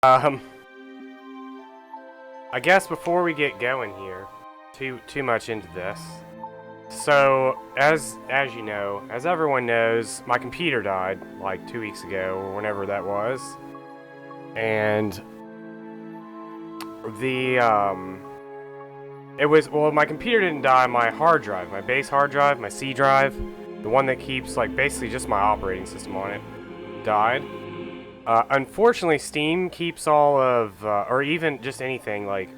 Um, I guess before we get going here, too much into this. So, as you know, as everyone knows, my computer died like 2 weeks ago or whenever that was, and my computer didn't die. My hard drive, my base hard drive, my C drive, the one that keeps like basically just my operating system on it, died. Unfortunately, Steam keeps all of, or even just anything, like,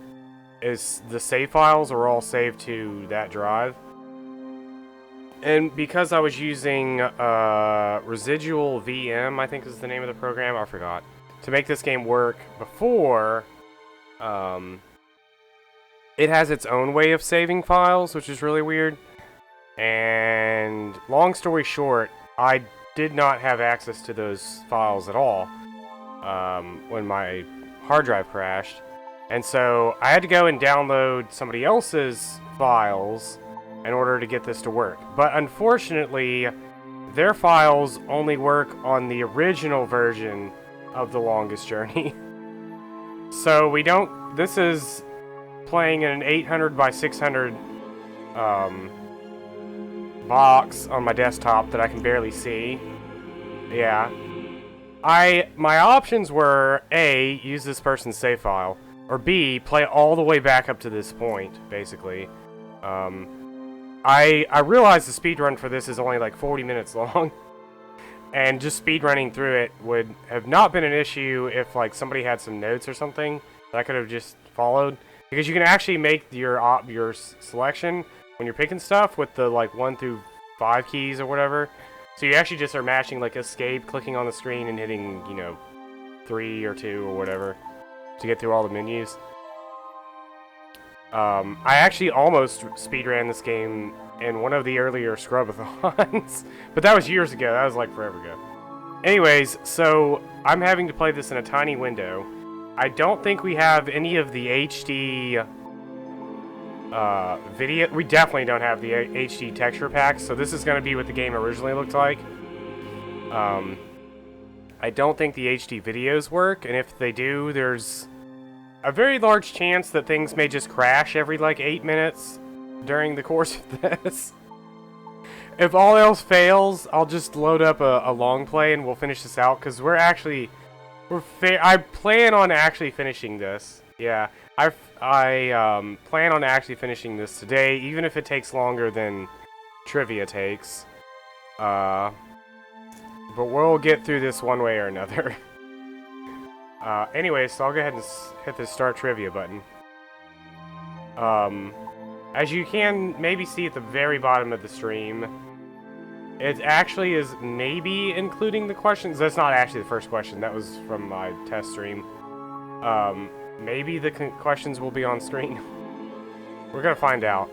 the save files are all saved to that drive. And because I was using Residual VM, I think is the name of the program, I forgot, to make this game work before, it has its own way of saving files, which is really weird. And long story short, I did not have access to those files at all when my hard drive crashed, and so I had to go and download somebody else's files in order to get this to work. But unfortunately, their files only work on the original version of The Longest Journey. So we don't. This is playing in an 800 by 600 box on my desktop that I can barely see. Yeah. My options were A, use this person's save file, or B, play all the way back up to this point, basically. I realized the speedrun for this is only like 40 minutes long, and just speedrunning through it would have not been an issue if like somebody had some notes or something that I could have just followed, because you can actually make your selection when you're picking stuff with the like 1 through 5 keys or whatever. So you actually just are mashing like escape, clicking on the screen, and hitting, 3 or 2 or whatever to get through all the menus. I actually almost speedran this game in one of the earlier Scrubathons, but that was years ago. That was like forever ago. Anyways, so I'm having to play this in a tiny window. I don't think we have any of the HD video. We definitely don't have the HD texture packs, so this is going to be what the game originally looked like. I don't think the HD videos work, and if they do, there's a very large chance that things may just crash every like 8 minutes during the course of this. If all else fails, I'll just load up a long play and we'll finish this out, because I plan on actually finishing this. Yeah, I plan on actually finishing this today, even if it takes longer than trivia takes. But we'll get through this one way or another. Anyway, so I'll go ahead and hit the start trivia button. As you can maybe see at the very bottom of the stream, it actually is maybe including the questions. That's not actually the first question. That was from my test stream. Maybe the questions will be on screen. We're gonna find out.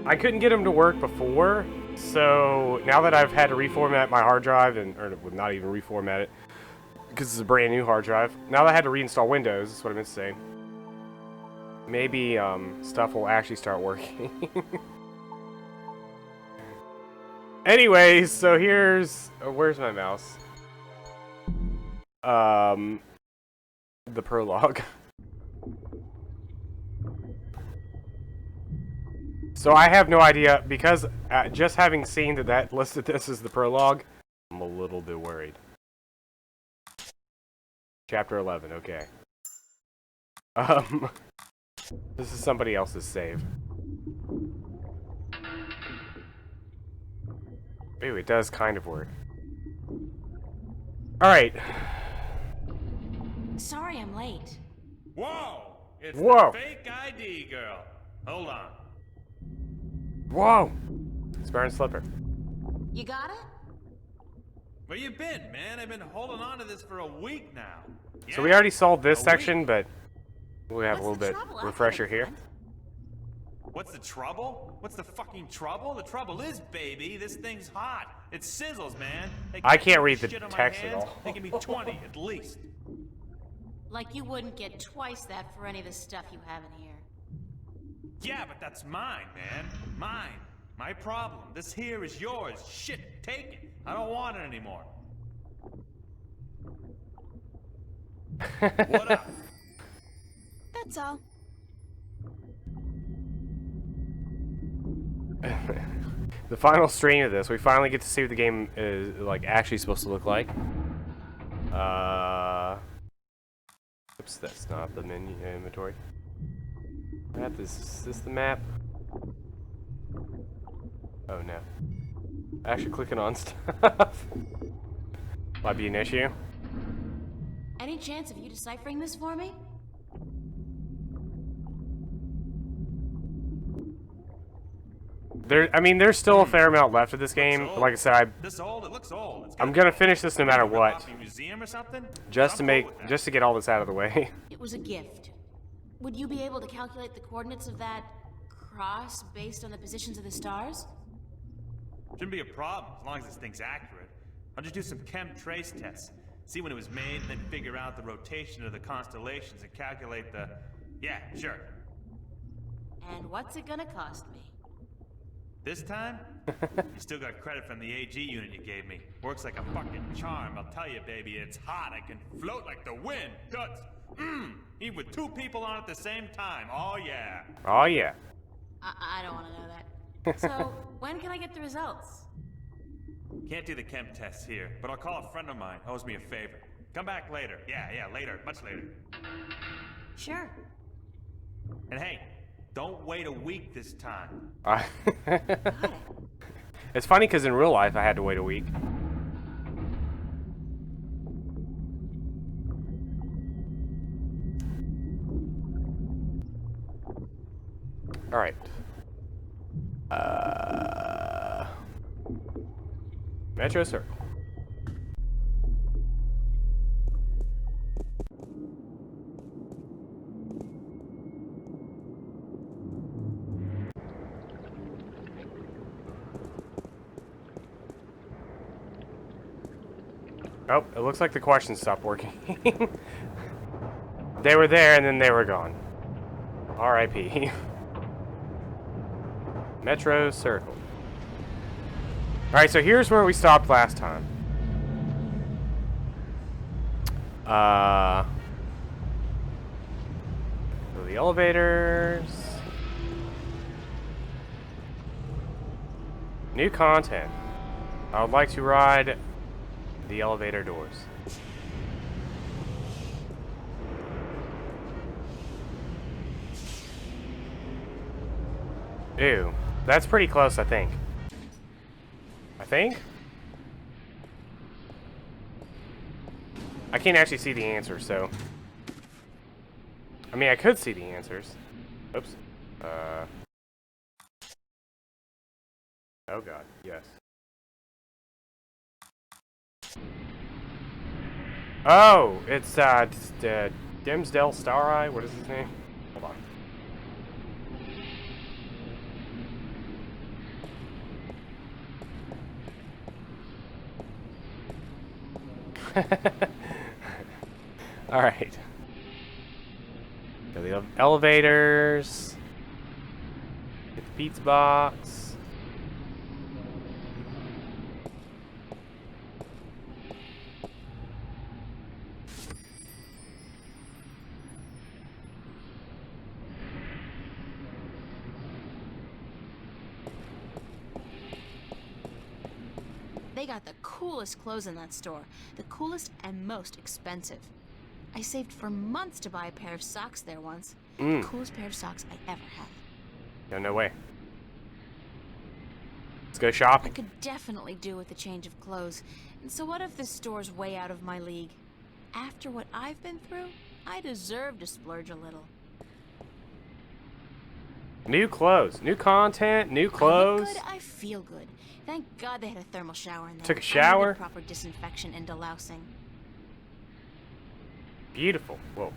I couldn't get them to work before, so now that I've had to reformat my hard drive, or not even reformat it, because it's a brand new hard drive. Now that I had to reinstall Windows, that's what I meant to say. Maybe stuff will actually start working. Anyways, so here's where's my mouse? The prologue. So I have no idea, because just having seen that listed this as the prologue, I'm a little bit worried. Chapter 11, okay. This is somebody else's save. Ooh, it does kind of work. Alright. Sorry I'm late. Whoa! It's Whoa! the fake ID girl. Hold on. Whoa! Spare and Slipper. You got it? Where you been, man? I've been holding on to this for a week now. So we already solved this A section, week? but we have What's a little the bit trouble? refresher here. What's the trouble? What's the fucking trouble? The trouble is, baby, this thing's hot. It sizzles, man. They I can't read the shit on my text at hands. all. They give me 20 at least. Like you wouldn't get twice that for any of the stuff you have in here. Yeah, but that's mine, man. Mine. My problem. This here is yours. Shit, take it. I don't want it anymore. What up? That's all. The final stream of this, we finally get to see what the game is like actually supposed to look like. Oops, that's not the menu inventory. Map, is this the map? Oh no. Actually clicking on stuff might be an issue. Any chance of you deciphering this for me? I mean, there's still a fair amount left of this game. Like I said, This old? It looks old. It's I'm gonna finish this no matter what, Museum or something? just to I'm make, cool with that. just to get all this out of the way. It was a gift. Would you be able to calculate the coordinates of that cross based on the positions of the stars? Shouldn't be a problem as long as this thing's accurate. I'll just do some chem trace tests. See when it was made, and then figure out the rotation of the constellations and calculate the... Yeah, sure. And what's it gonna cost me? This time, you still got credit from the AG unit you gave me. Works like a fucking charm, I'll tell you, baby. It's hot. I can float like the wind. Guts. Even with two people on at the same time. Oh, yeah. Oh yeah. I don't want to know that. So, when can I get the results? Can't do the chem tests here, but I'll call a friend of mine. Owes me a favor. Come back later. Yeah, later. Much later. Sure. And hey, don't wait a week this time. Got it. It's funny because in real life I had to wait a week. All right. Metro Circle. Oh, it looks like the questions stopped working. They were there and then they were gone. R.I.P. Metro Circle. Alright, so here's where we stopped last time. So the elevators. New content. I would like to ride the elevator doors. Ew. That's pretty close, I think. I can't actually see the answers, so... I mean, I could see the answers. Oops. Oh god, yes. Oh! It's, Dimsdale Stareye? What is his name? Hold on. Alright. Go to the elevators. Get the pizza box. They got the coolest clothes in that store. The coolest and most expensive. I saved for months to buy a pair of socks there once. The coolest pair of socks I ever had. No way. Let's go I shopping. could definitely do with a change of clothes. And so what if this store's way out of my league? After what I've been through, I deserve to splurge a little. New clothes. New content. New I look clothes. good, I feel good. Thank God they had a thermal shower in there. Took a I needed shower? proper disinfection and delousing. Beautiful. Whoa.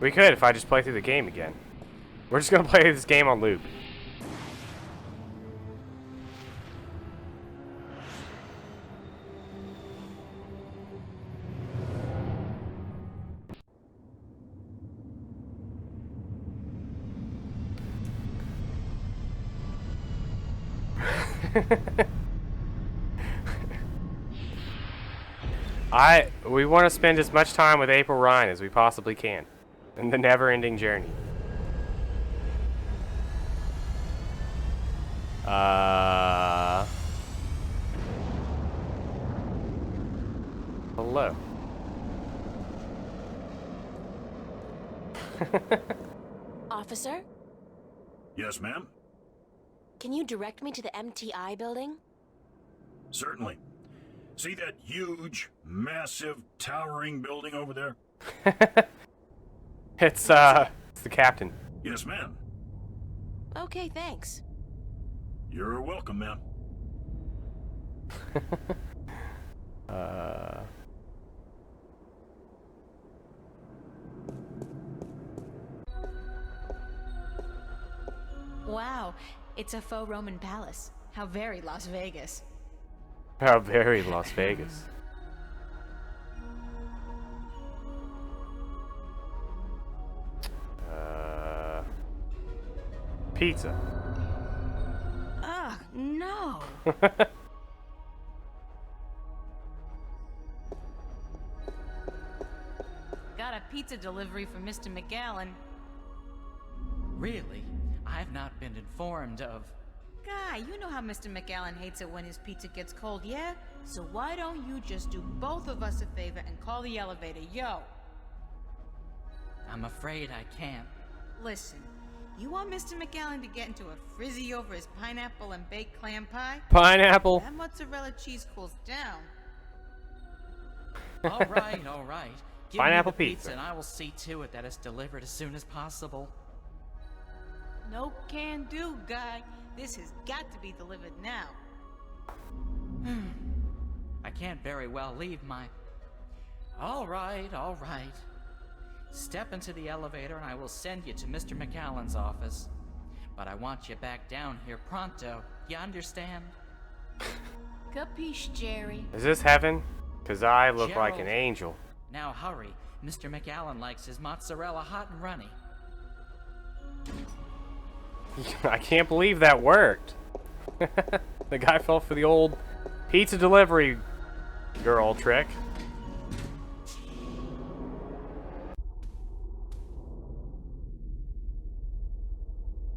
We could if I just play through the game again. We're just gonna play this game on loop. We want to spend as much time with April Ryan as we possibly can in the never-ending journey. Hello. Officer, Yes, ma'am? can you direct me to the MTI building? Certainly. See that huge, massive, towering building over there? It's the captain. Yes, ma'am. Okay, thanks. You're welcome, ma'am. Wow, it's a faux Roman palace. How very Las Vegas. How very Las Vegas. Pizza. Ugh, no. Got a pizza delivery from Mr. McGallan. Really? I've not been informed of... Guy, you know how Mr. McGallan hates it when his pizza gets cold, yeah? So why don't you just do both of us a favor and call the elevator, yo? I'm afraid I can't. Listen, you want Mr. McGallan to get into a frizzy over his pineapple and baked clam pie? Pineapple. That mozzarella cheese cools down. All right, all right. Give Pineapple me the pizza. and I will see to it that it's delivered as soon as possible. No can do, Guy. This has got to be delivered now. I can't very well leave my... All right, all right. Step into the elevator and I will send you to Mr. McAllen's office. But I want you back down here pronto. You understand? Capiche, Jerry. Is this heaven? Cause I look like an Gerald. angel. Now hurry. Mr. McAllen likes his mozzarella hot and runny. I can't believe that worked. The guy fell for the old pizza delivery girl trick.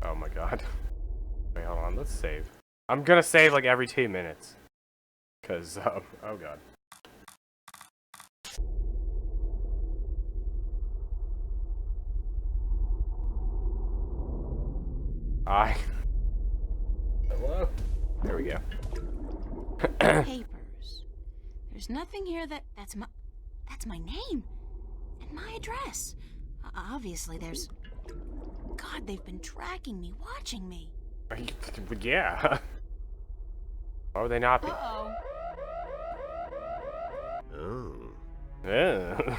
Oh my god. Wait, hold on, let's save. I'm gonna save like every 2 minutes. Cause, oh god. Hello? There we go. Papers. There's nothing here that's my name and my address. Obviously, there's. God, they've been tracking me, watching me. Yeah. Why would they not be? Uh-oh. Oh. Yeah.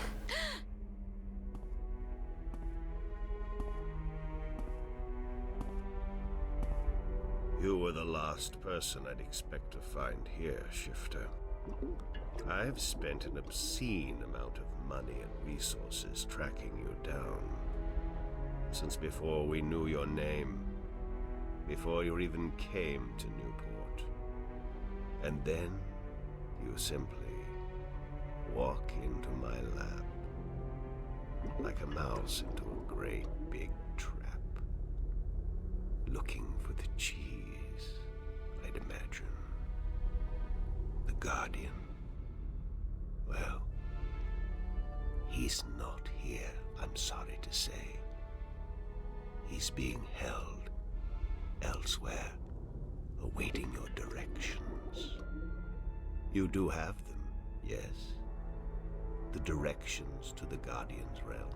You were the last person I'd expect to find here, Shifter. I've spent an obscene amount of money and resources tracking you down. Since before we knew your name, before you even came to Newport. And then you simply walk into my lap, like a mouse into a great big trap, looking for the cheese, I'd imagine. The Guardian. Well, he's not here, I'm sorry to say. He's being held elsewhere, awaiting your directions. You do have them, yes? The directions to the Guardian's realm.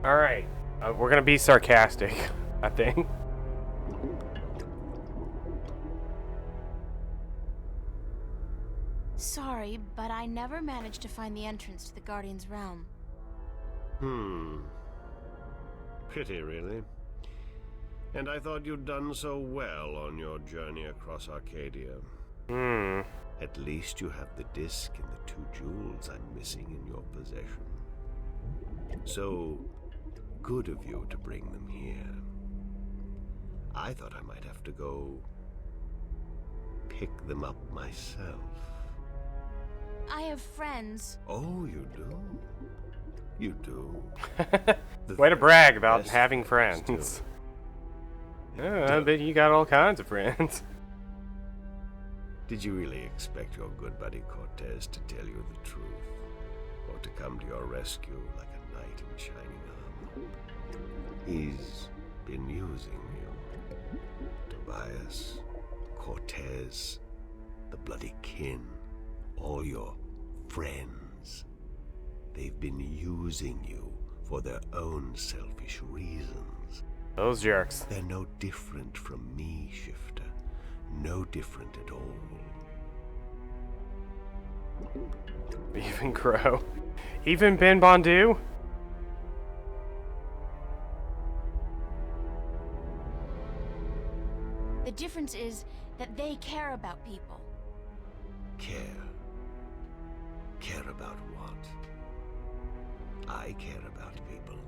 Alright. We're gonna be sarcastic, I think. Sorry, but I never managed to find the entrance to the Guardian's realm. Pity, really. And I thought you'd done so well on your journey across Arcadia. At least you have the disc and the 2 jewels I'm missing in your possession. So good of you to bring them here. I thought I might have to go pick them up myself. I have friends. Oh, you do? You do? The Way to brag about best having friends, friends. too. I bet you got all kinds of friends. Did you really expect your good buddy Cortez to tell you the truth? Or to come to your rescue like a knight in shining armor? He's been using you. Tobias, Cortez, the bloody kin, all your friends. They've been using you for their own selfish reasons. Those jerks. They're no different from me, Shifter. No different at all. Even Crow. Even Ben Bondu? The difference is that they care about people. Care? Care about what? I care about people.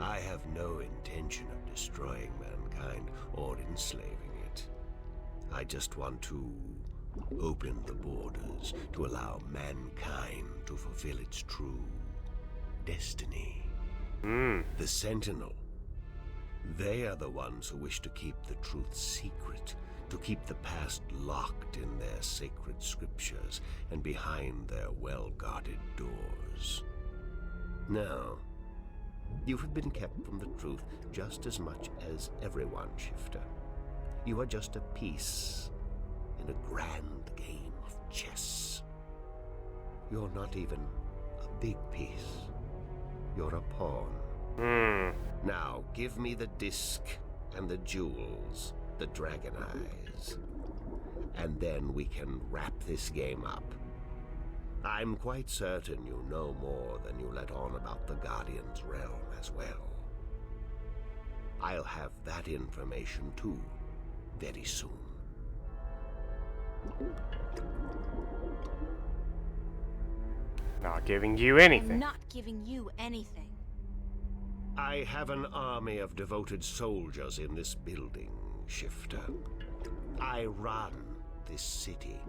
I have no intention of destroying mankind or enslaving it. I just want to open the borders to allow mankind to fulfill its true destiny. The Sentinel. They are the ones who wish to keep the truth secret, to keep the past locked in their sacred scriptures and behind their well-guarded doors. Now, you have been kept from the truth just as much as everyone, Shifter. You are just a piece in a grand game of chess. You're not even a big piece. You're a pawn. Now, give me the disc and the jewels, the dragon eyes, and then we can wrap this game up. I'm quite certain you know more than you let on about the Guardian's realm as well. I'll have that information too, very soon. Not giving you I'm anything. not giving you anything. I have an army of devoted soldiers in this building, Shifter. I run this city.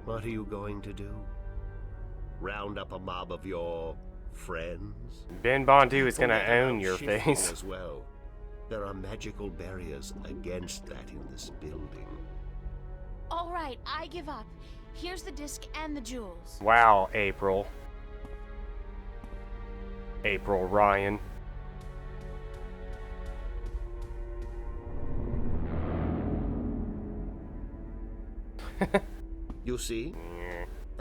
What are you going to do? Round up a mob of your friends? Ben Bondu is gonna Forget own about your shifting face. as well. There are magical barriers against that in this building. All right, I give up. Here's the disc and the jewels. Wow, April. April Ryan. You see?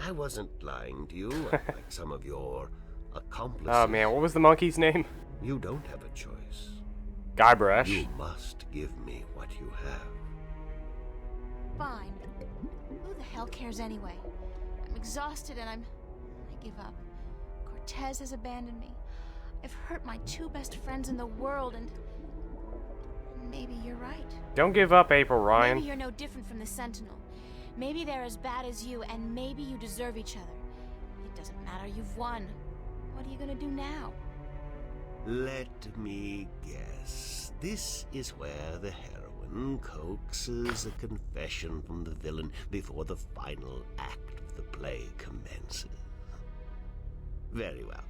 I wasn't lying to you, like some of your accomplices. Oh man, what was the monkey's name? You don't have a choice. Guybrush. You must give me what you have. Fine. Who the hell cares anyway? I'm exhausted and I give up. Cortez has abandoned me. I've hurt my two best friends in the world and maybe you're right. Don't give up, April Ryan. Maybe you're no different from the Sentinel. Maybe they're as bad as you and maybe you deserve each other. It doesn't matter, you've won. What are you gonna do now? Let me guess. This is where the heroine coaxes a confession from the villain before the final act of the play commences. Very well.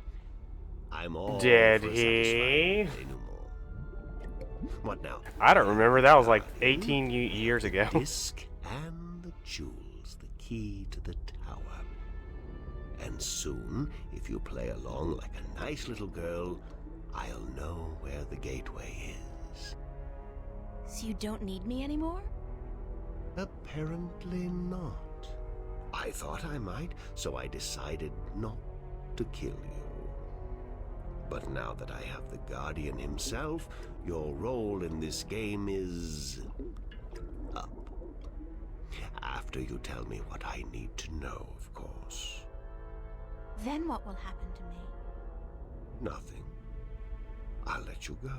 I'm all Did for a he? satisfying denouement. What now? I don't remember. That was like 18 years ago. Disc and the jewels, the key to the tower. And soon, if you play along like a nice little girl, I'll know where the gateway is. So you don't need me anymore? Apparently not. I thought I might, so I decided not to kill you. But now that I have the Guardian himself, your role in this game is up. After you tell me what I need to know, of course. Then what will happen to me? Nothing. I'll let you go.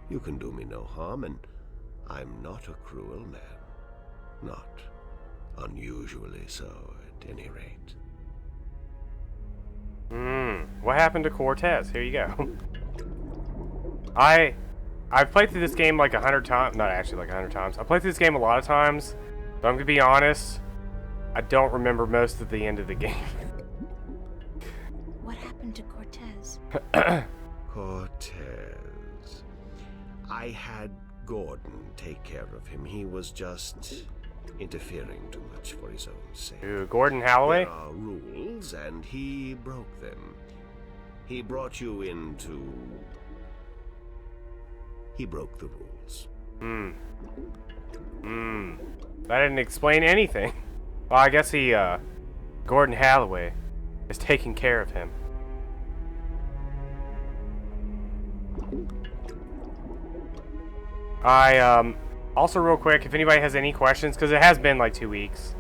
You can do me no harm, and I'm not a cruel man. Not unusually so, at any rate. What happened to Cortez? Here you go. I've played through this game like 100 times. Not actually like 100 times. I've played through this game a lot of times. But I'm gonna be honest. I don't remember most of the end of the game. What happened to Cortez? Cortez. I had Gordon take care of him. He was just interfering too much for his own sake. Ooh, Gordon Holloway? There are rules, and he broke them. He brought you into... He broke the rules. That didn't explain anything. Well, I guess he, Gordon Holloway is taking care of him. Also real quick, if anybody has any questions, because it has been like 2 weeks.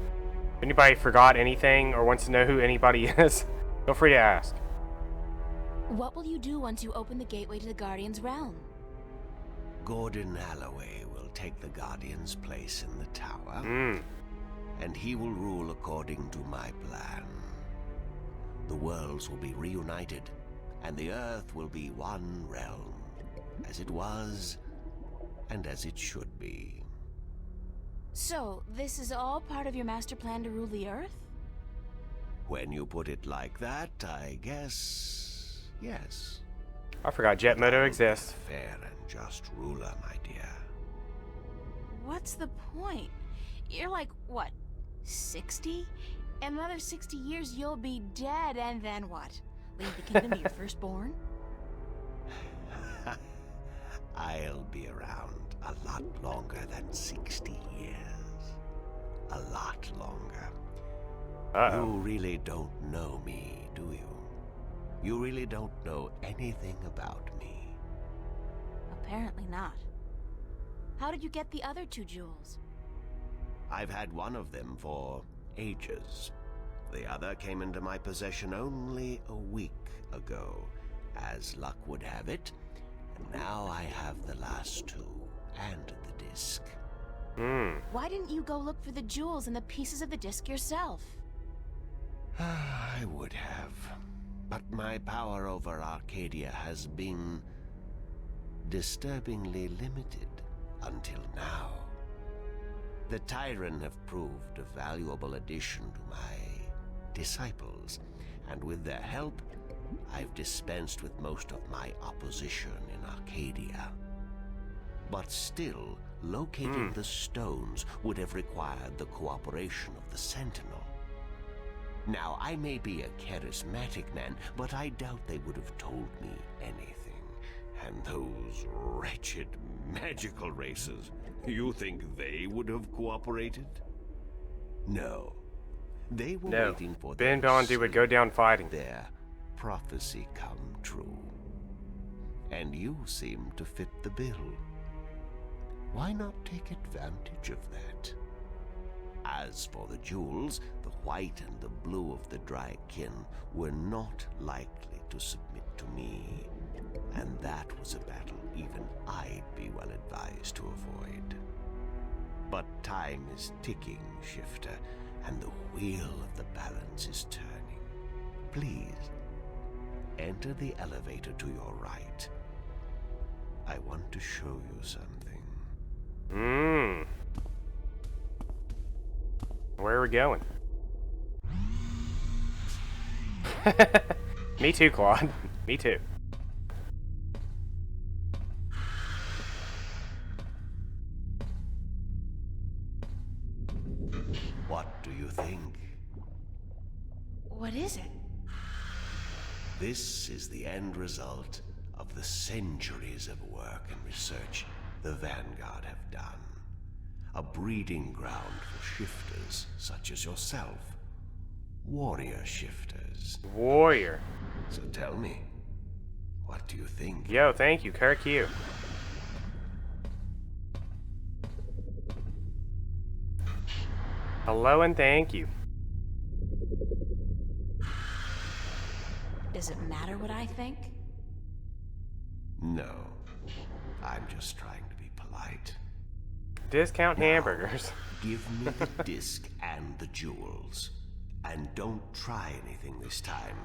If anybody forgot anything or wants to know who anybody is, feel free to ask. What will you do once you open the gateway to the Guardian's realm? Gordon Holloway will take the Guardian's place in the tower, and he will rule according to my plan. The worlds will be reunited, and the Earth will be one realm, as it was, and as it should be. So, this is all part of your master plan to rule the Earth? When you put it like that, I guess... yes. I forgot Jet Moto exists. Fair and just ruler, my dear. What's the point? You're like, what, 60? In another 60 years, you'll be dead, and then what? Leave the kingdom to your firstborn? I'll be around a lot longer than 60 years. A lot longer. Uh-oh. You really don't know me, do you? You really don't know anything about me. Apparently not. How did you get the other 2 jewels? I've had one of them for ages. The other came into my possession only a week ago. As luck would have it, and now I have the last 2 and the disc. Why didn't you go look for the jewels and the pieces of the disc yourself? I would have. But my power over Arcadia has been disturbingly limited until now. The Tyran have proved a valuable addition to my disciples, and with their help, I've dispensed with most of my opposition in Arcadia. But still, locating the stones would have required the cooperation of the Sentinel. Now, I may be a charismatic man, but I doubt they would have told me anything. And those wretched magical races, you think they would have cooperated? No. They were No. waiting for Ben their Bondi would go down fighting. their prophecy come true. And you seem to fit the bill. Why not take advantage of that? As for the jewels, the white and the blue of the Drykin were not likely to submit to me, and that was a battle even I'd be well advised to avoid. But time is ticking, Shifter, and the wheel of the balance is turning. Please, enter the elevator to your right. I want to show you something. Where are we going? Me too, Claude. Me too. What do you think? What is it? This is the end result of the centuries of work and research the Vanguard have done. A breeding ground for shifters such as yourself. Warrior shifters. Warrior. So tell me, what do you think? Yo, thank you, Kirk Hugh. Hello and thank you. Does it matter what I think? No, I'm just trying to be polite. Discount Now, hamburgers. Give me the disc and the jewels. And don't try anything this time.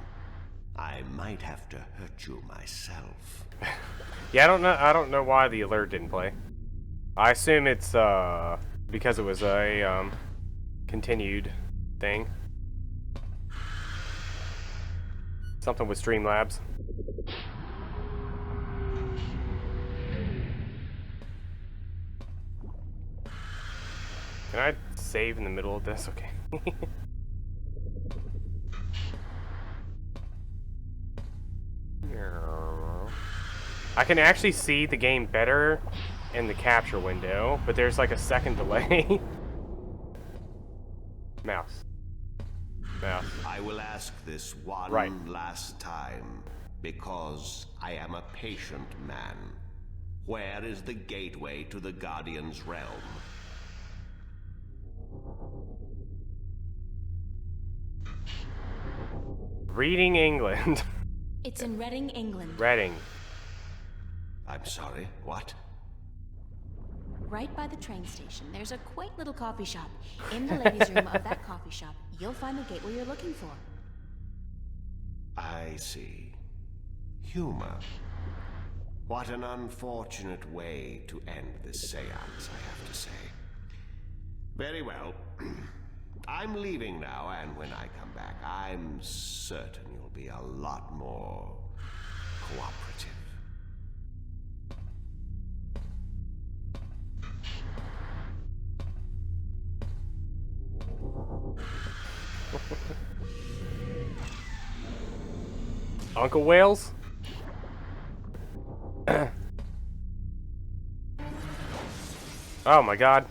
I might have to hurt you myself. Yeah, I don't know why the alert didn't play. I assume it's because it was a continued thing. Something with Streamlabs. Can I save in the middle of this? Okay. I can actually see the game better in the capture window, but there's like a second delay. Mouse. Mouse. I will ask this one Right. last time, because I am a patient man. Where is the gateway to the Guardian's realm? Reading England. It's in Reading, England. Reading. I'm sorry, what? Right by the train station, there's a quaint little coffee shop. In the ladies' room of that coffee shop, you'll find the gateway you're looking for. I see. Humor. What an unfortunate way to end this seance, I have to say. Very well. I'm leaving now, and when I come back, I'm certain you'll be a lot more cooperative. Uncle Wales? Oh my god.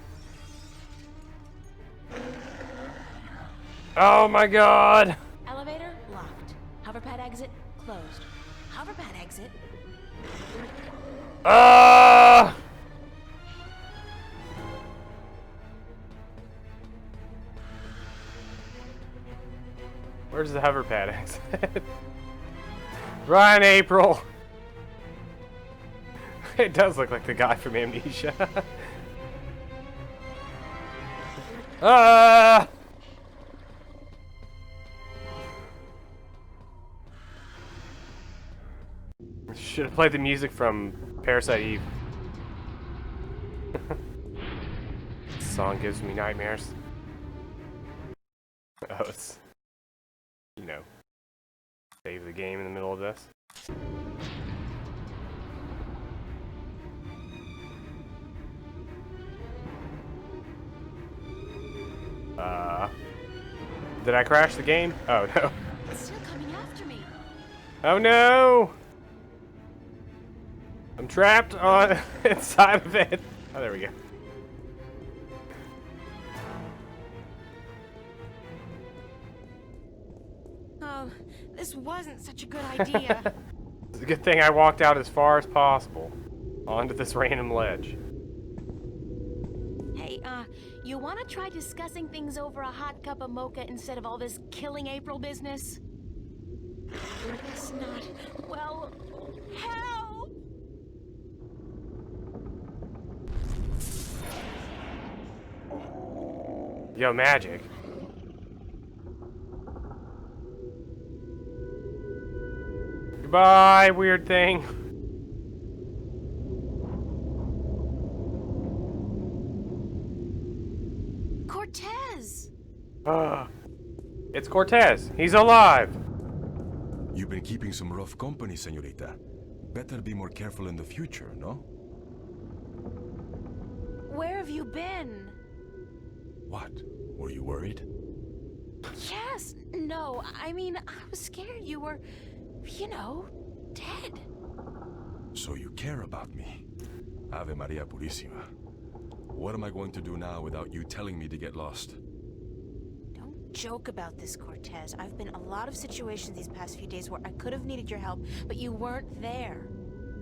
Oh my god! Elevator locked. Hoverpad exit closed. Hoverpad exit. Ah! Where's the hoverpad exit? Run, April! It does look like the guy from Amnesia. Ah! Should have played the music from Parasite Eve. This song gives me nightmares. Oh, it's... You know. Save the game in the middle of this. Did I crash the game? Oh no. It's still coming after me. Oh no! I'm trapped on inside of it. Oh, there we go. Oh, this wasn't such a good idea. It's a good thing I walked out as far as possible onto this random ledge. Hey, you wanna try discussing things over a hot cup of mocha instead of all this killing April business? It's not. Well, help! Yo, magic. Goodbye, weird thing. Cortez! It's Cortez. He's alive. You've been keeping some rough company, señorita. Better be more careful in the future, no? Where have you been? What? Were you worried? Yes, no, I mean, I was scared you were, you know, dead. So you care about me. Ave Maria Purissima. What am I going to do now without you telling me to get lost? Don't joke about this, Cortez. I've been in a lot of situations these past few days where I could have needed your help, but you weren't there.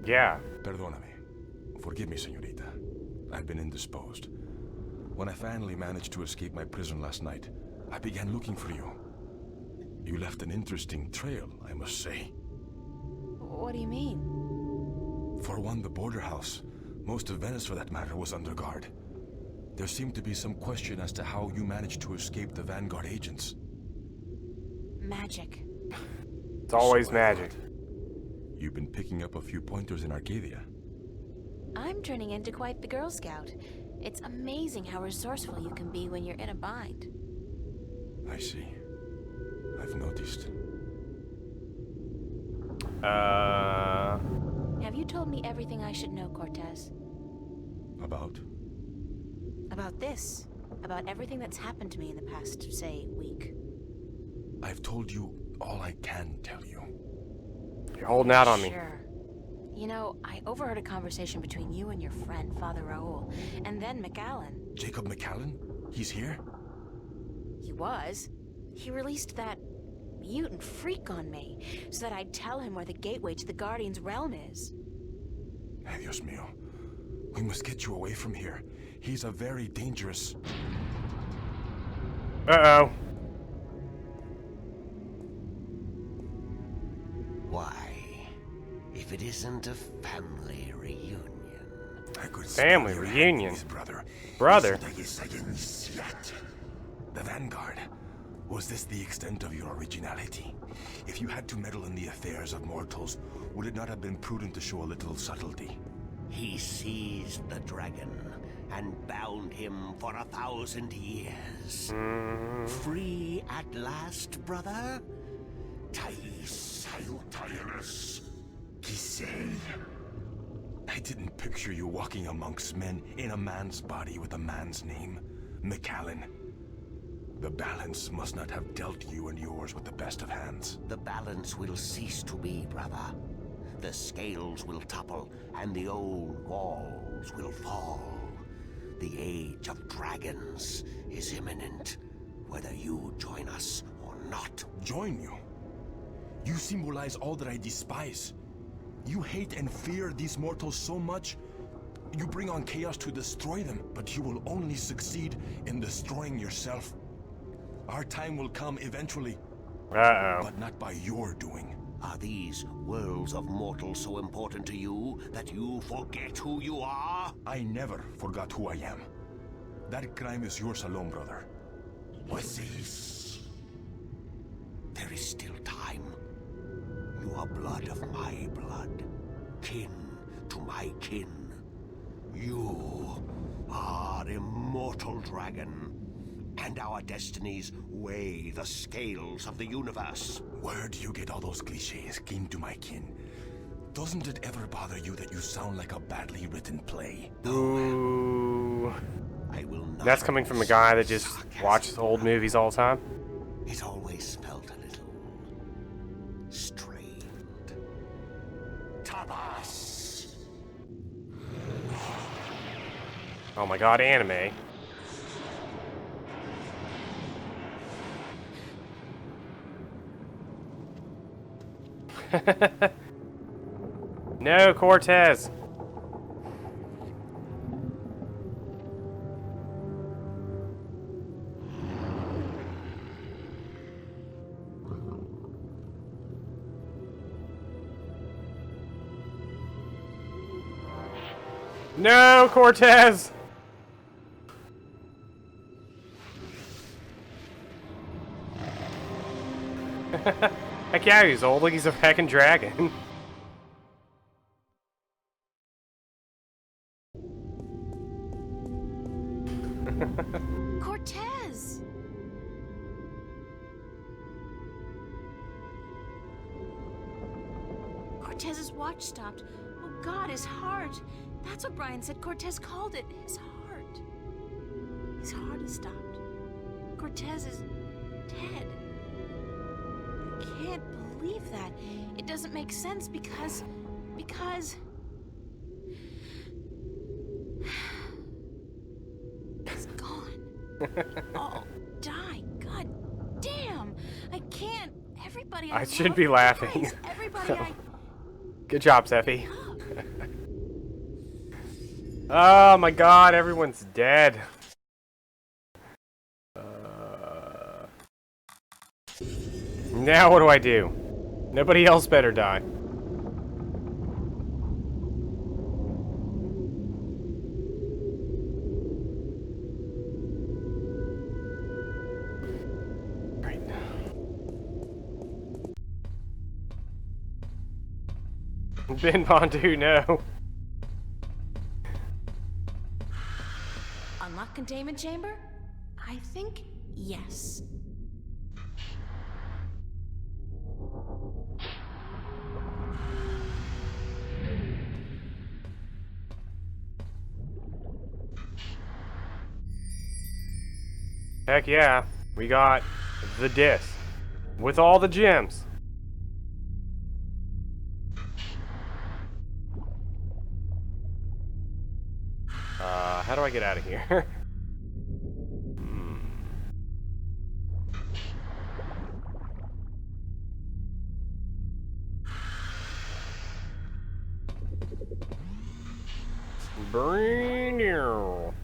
Yeah. Perdóname. Forgive me, señorita. I've been indisposed. When I finally managed to escape my prison last night, I began looking for you. You left an interesting trail, I must say. What do you mean? For one, the border house, most of Venice for that matter, was under guard. There seemed to be some question as to how you managed to escape the Vanguard agents. Magic. It's always So I magic. thought. You've been picking up a few pointers in Arcadia. I'm turning into quite the Girl Scout. It's amazing how resourceful you can be when you're in a bind. I see. I've noticed. Have you told me everything I should know, Cortez? About? About this? About everything that's happened to me in the past, say, week? I've told you all I can tell you. You're holding out on me. Sure. You know, I overheard a conversation between you and your friend, Father Raoul, and then McAllen. Jacob McAllen? He's here? He was. He released that mutant freak on me, so that I'd tell him where the gateway to the Guardian's realm is. Ay, Dios mío. We must get you away from here. He's a very dangerous... Uh-oh. Why, if it isn't a family reunion. I could Family smell your reunion. hand, brother. Brother? The Vanguard. Was this the extent of your originality? If you had to meddle in the affairs of mortals, would it not have been prudent to show a little subtlety? He seized the dragon and bound him for 1,000 years. Free at last, brother? I didn't picture you walking amongst men in a man's body with a man's name. McAllen. The balance must not have dealt you and yours with the best of hands. The balance will cease to be, brother. The scales will topple, and the old walls will fall. The age of dragons is imminent, whether you join us or not. Join you? You symbolize all that I despise. You hate and fear these mortals so much, you bring on chaos to destroy them, but you will only succeed in destroying yourself. Our time will come eventually, Uh-oh. but not by your doing. Are these worlds of mortals so important to you that you forget who you are? I never forgot who I am. That crime is yours alone, brother. There is still time. You are blood of my blood, kin to my kin. You are immortal dragon, and our destinies weigh the scales of the universe. Where do you get all those cliches, kin to my kin? Doesn't it ever bother you that you sound like a badly written play? Ooh. I will not. That's coming from a guy that just watches old movies all the time. It always felt a little strained. Tabas! Oh my god, anime. No, Cortez! No, Cortez! Heck yeah, he's old like he's a heckin' dragon. Cortez! Cortez's watch stopped. Oh God, his heart. That's what Brian said Cortez called it. His heart. His heart has stopped. Cortez is dead. I can't believe that. It doesn't make sense because... He's gone. All die. God damn. I can't. Everybody I should love be laughing. dies. Everybody I Good job, Seffi. love. Oh my god, everyone's dead. Now what do I do? Nobody else better die. Right. Ben Bondu, no. Unlock containment chamber? I think yes. Heck yeah, we got the disc with all the gems. How do I get out of here? Bring you.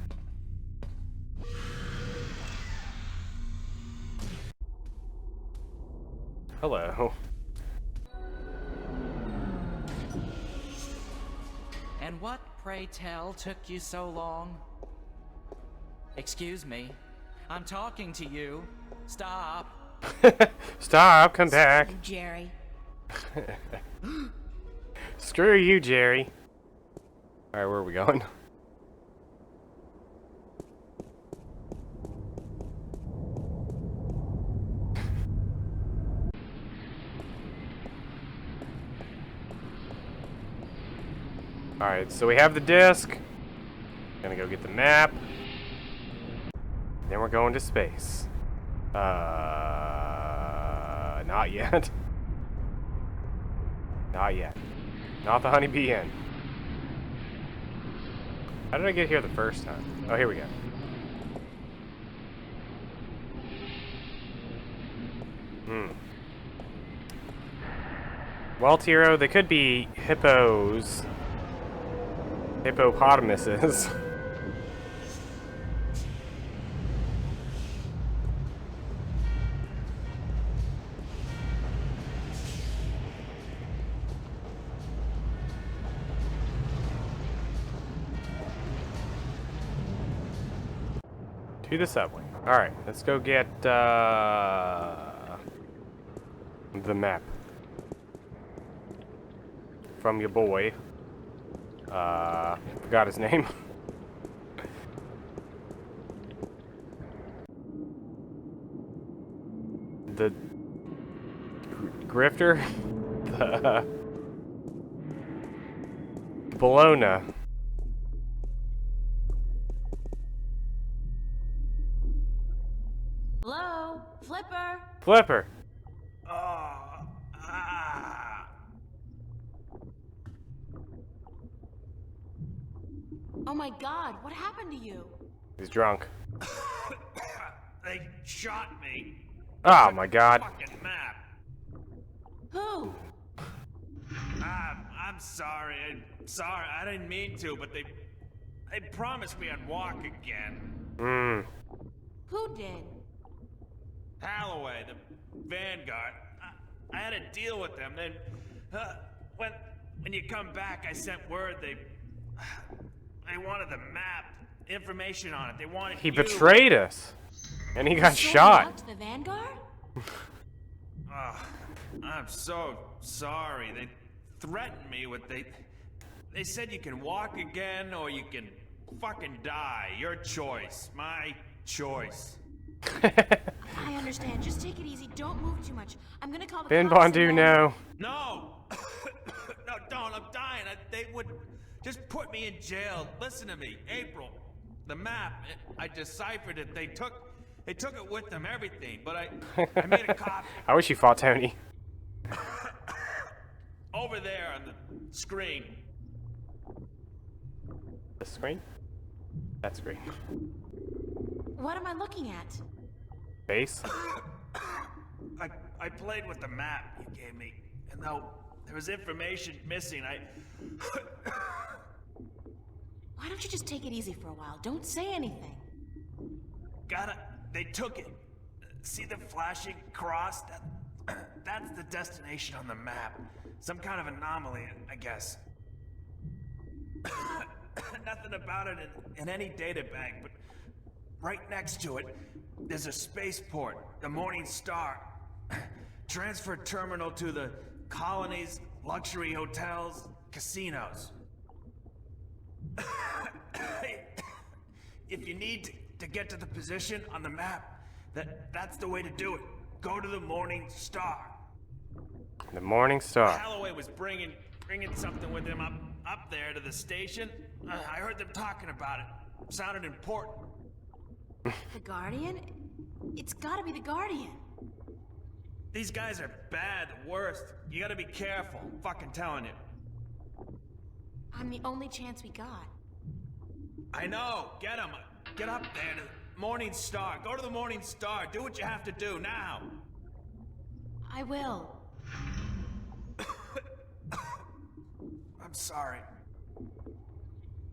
Hello. And what, pray tell, took you so long? Excuse me. I'm talking to you. Stop. Stop, come back. You, Jerry. Screw you, Jerry. Alright, where are we going? Alright, so we have the disc. Gonna go get the map. Then we're going to space. Not yet. Not yet. Not the Honeybee Inn. How did I get here the first time? Oh, here we go. Well, Tiro, they could be hippos. Hippopotamuses. To the subway. Alright, let's go get the map. From your boy. Forgot his name. The Grifter? The Bologna. Hello? Flipper? Flipper. Oh my god, what happened to you? He's drunk. They shot me. Oh my god. Fucking map. Who? I'm sorry. Sorry, I didn't mean to, but they promised me I'd walk again. Who did? Halloway, the Vanguard. I had a deal with them. Then, when you come back, I sent word they wanted the map, information on it. They wanted He you. betrayed us. And he got Sold shot. out to the Vanguard? I'm so sorry. They threatened me with they said you can walk again or you can fucking die. Your choice. My choice. I understand. Just take it easy. Don't move too much. I'm gonna call the Ben cops and Bondu, then- no. No! No, don't. I'm dying. They would just put me in jail. Listen to me. April, the map, I deciphered it. They took it with them, everything. But I made a copy I wish you fought Tony. over there on the screen. The screen? That screen. What am I looking at? Base? I played with the map you gave me, and though there was information missing, Why don't you just take it easy for a while? Don't say anything. They took it. See the flashing cross? That's the destination on the map. Some kind of anomaly, I guess. Nothing about it in any data bank, but right next to it, there's a spaceport, the Morning Star. Transfer terminal to the colonies, luxury hotels. casinos. If you need to get to the position on the map, that's the way to do it. Go to the Morning Star. The Morning Star. Holloway was bringing something with him up there to the station. I heard them talking about it. Sounded important. The Guardian? It's gotta be the Guardian. These guys are bad, the worst. You gotta be careful. Fucking telling you. I'm the only chance we got. I know. Get him. Get up there to the Morning Star. Go to the Morning Star. Do what you have to do now. I will. I'm sorry.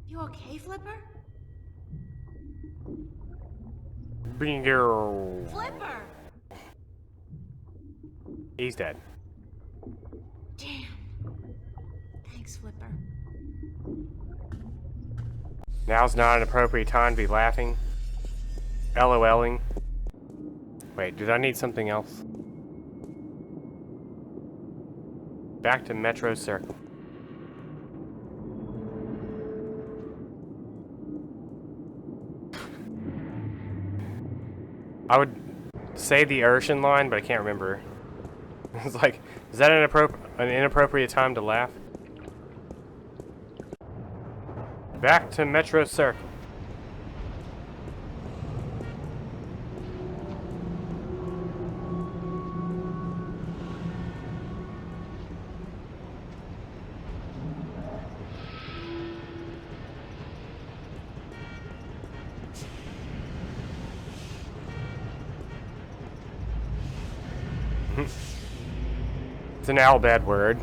You okay, Flipper? Bingo. Flipper! He's dead. Damn. Thanks, Flipper. Now's not an appropriate time to be laughing. LOLing. Wait, did I need something else? Back to Metro Circle. I would say the Urshan line, but I can't remember. It's like, is that an inappropriate time to laugh? Back to Metro Circle. It's an owl bad word.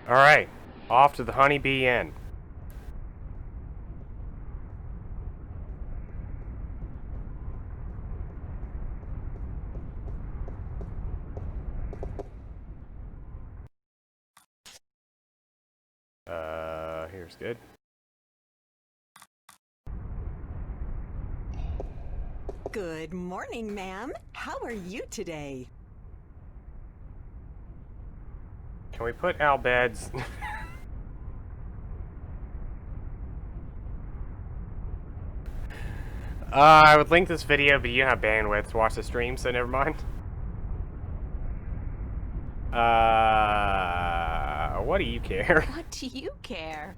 Alright, off to the Honeybee Inn. Here's good. Good morning, ma'am. How are you today? Can we put Al Bad's... I would link this video, but you don't have bandwidth to watch the stream, so never mind. What do you care? What do you care?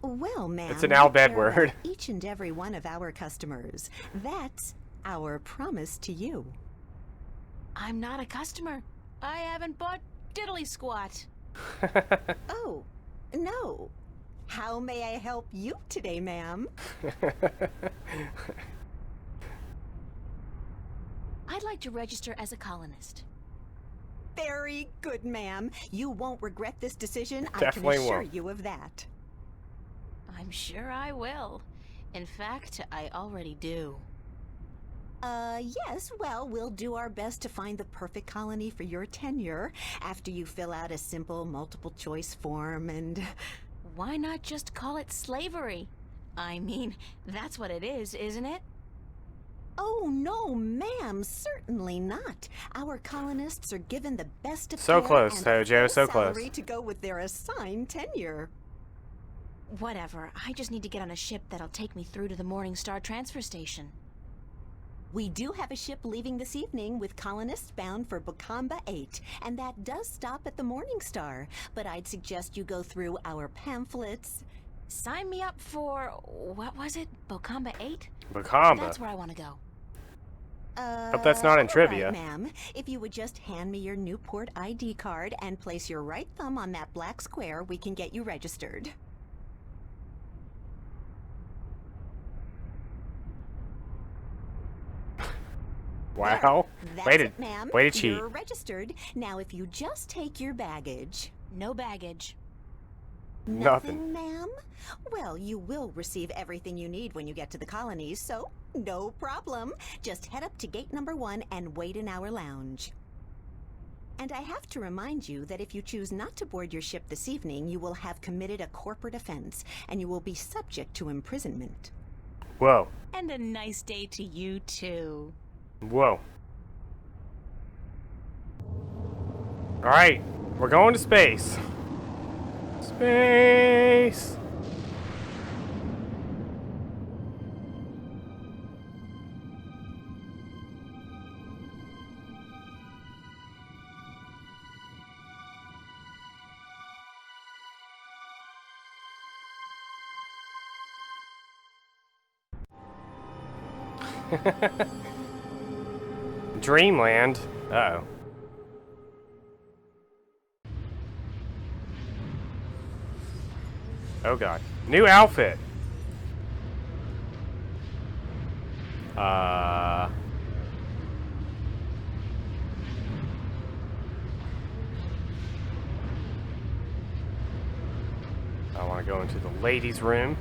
Well, ma'am, It's an Al Bad we care word. about each and every one of our customers. That's our promise to you. I'm not a customer. I haven't bought diddly squat. Oh, no. How may I help you today, ma'am? I'd like to register as a colonist. Very good, ma'am. You won't regret this decision. Definitely I can assure won't. you of that. I'm sure I will. In fact, I already do. Yes, well, we'll do our best to find the perfect colony for your tenure after you fill out a simple multiple choice form and... Why not just call it slavery? I mean, that's what it is, isn't it? Oh, no, ma'am, certainly not. Our colonists are given the best of So care close, and a Hojo, full so close. salary to go with their assigned tenure. Whatever. I just need to get on a ship that'll take me through to the Morning Star transfer station. We do have a ship leaving this evening with colonists bound for Bokamba 8, and that does stop at the Morning Star. But I'd suggest you go through our pamphlets. Sign me up for... what was it? Bokamba 8? Bokamba. That's where I want to go. Hope that's not in all trivia. right, ma'am. If you would just hand me your Newport ID card and place your right thumb on that black square, we can get you registered. Wow. That's Way to, it, ma'am. way to cheat. You're registered. Now, if you just take your baggage. No baggage. Nothing. Ma'am? Well, you will receive everything you need when you get to the colonies, so no problem. Just head up to gate number 1 and wait in our lounge. And I have to remind you that if you choose not to board your ship this evening, you will have committed a corporate offense, and you will be subject to imprisonment. Whoa. And a nice day to you, too. Whoa. Alright, we're going to space. Space! Dreamland. Uh-oh. Oh god. New outfit. I want to go into the ladies' room.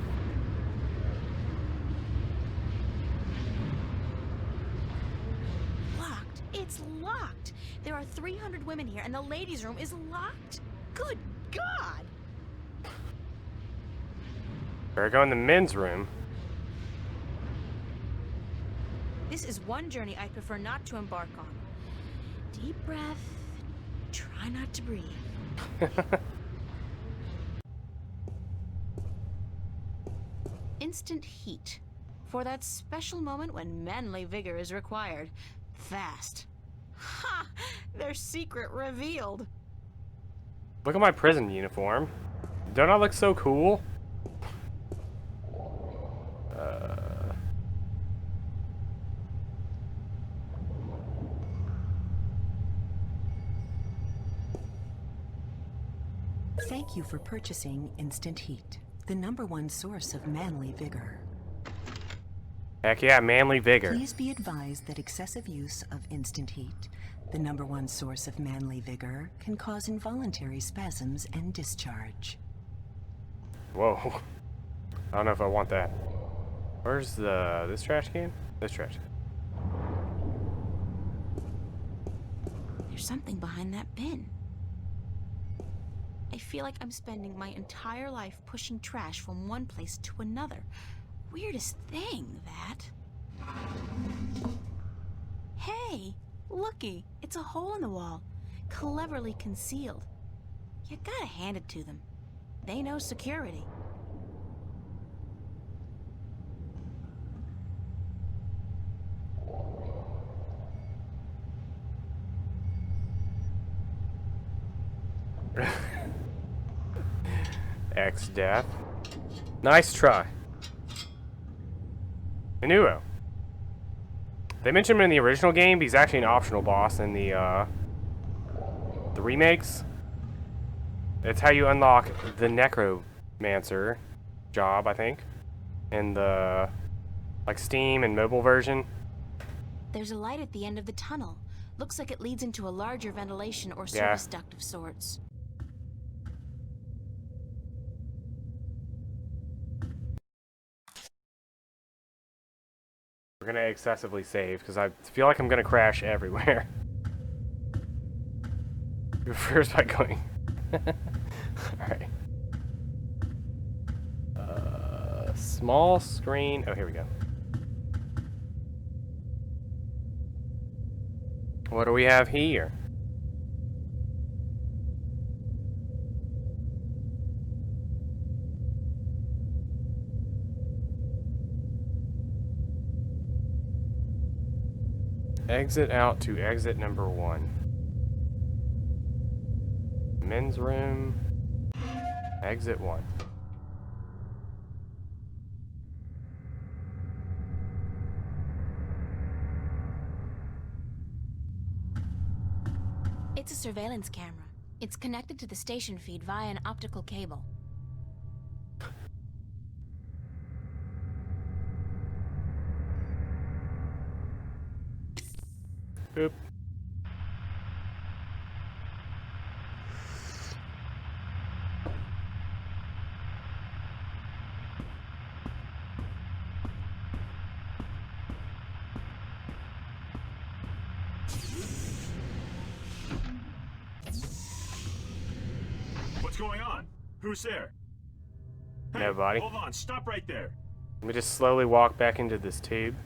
Locked. It's locked. There are 300 women here, and the ladies' room is locked. Good God! Better go in the men's room. This is one journey I prefer not to embark on. Deep breath. Try not to breathe. Instant heat. For that special moment when manly vigor is required. Fast. Ha! Their secret revealed. Look at my prison uniform. Don't I look so cool? Thank you for purchasing Instant Heat, the #1 source of manly vigor. Heck yeah, manly vigor. Please be advised that excessive use of Instant Heat, the #1 source of manly vigor, can cause involuntary spasms and discharge. Whoa. I don't know if I want that. Where's this trash can? This trash can. There's something behind that bin. I feel like I'm spending my entire life pushing trash from one place to another. Weirdest thing, that. Hey, looky, it's a hole in the wall, cleverly concealed. You gotta hand it to them. They know security. X-Death. Nice try. Menuo. They mentioned him in the original game, but he's actually an optional boss in the remakes. It's how you unlock the Necromancer job, I think, in the like Steam and mobile version. There's a light at the end of the tunnel. Looks like it leads into a larger ventilation or service duct of sorts. We're gonna excessively save because I feel like I'm gonna crash everywhere. First by going. Alright. Small screen. Oh, here we go. What do we have here? Exit out to exit #1. Men's room. Exit 1. It's a surveillance camera. It's connected to the station feed via an optical cable. Boop. What's going on? Who's there? Hey, Nobody. hold on, stop right there. Let me just slowly walk back into this tube.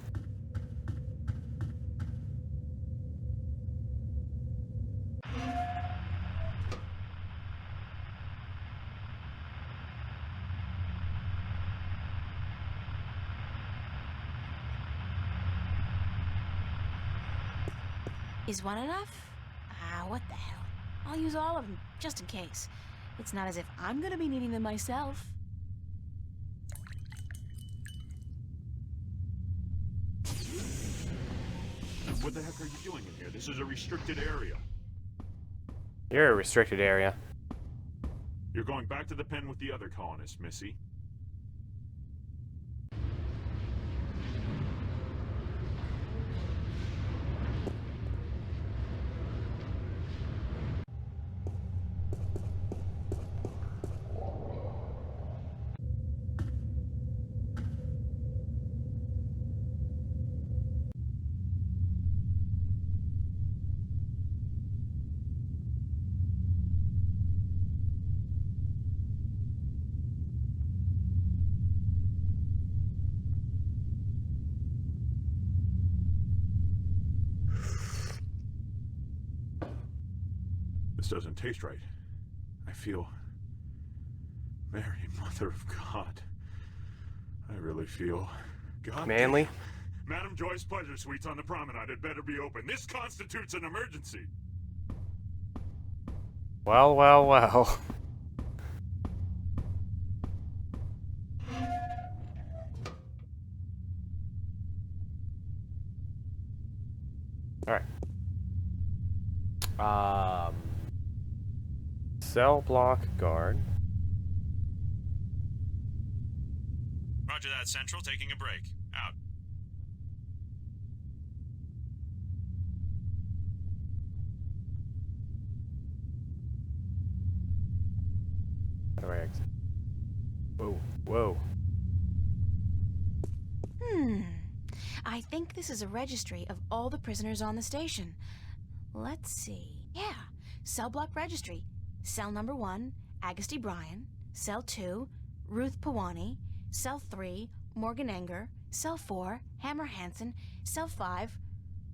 Is one enough? Ah, what the hell. I'll use all of them, just in case. It's not as if I'm gonna be needing them myself. What the heck are you doing in here? This is a restricted area. You're a restricted area. You're going back to the pen with the other colonists, Missy. This doesn't taste right. I feel... Mary, Mother of God. I really feel... God Manly? damn. Madam Joy's Pleasure Suites on the promenade had better be open. This constitutes an emergency. Well, well, well. Alright. Cell block guard. Roger that, Central. Taking a break. Out. How do I exit? Whoa, whoa. I think this is a registry of all the prisoners on the station. Let's see. Yeah, cell block registry. Cell number 1, Agusty Bryan. Cell 2, Ruth Pawani. Cell 3, Morgan Enger. Cell 4, Hammer Hansen. Cell 5,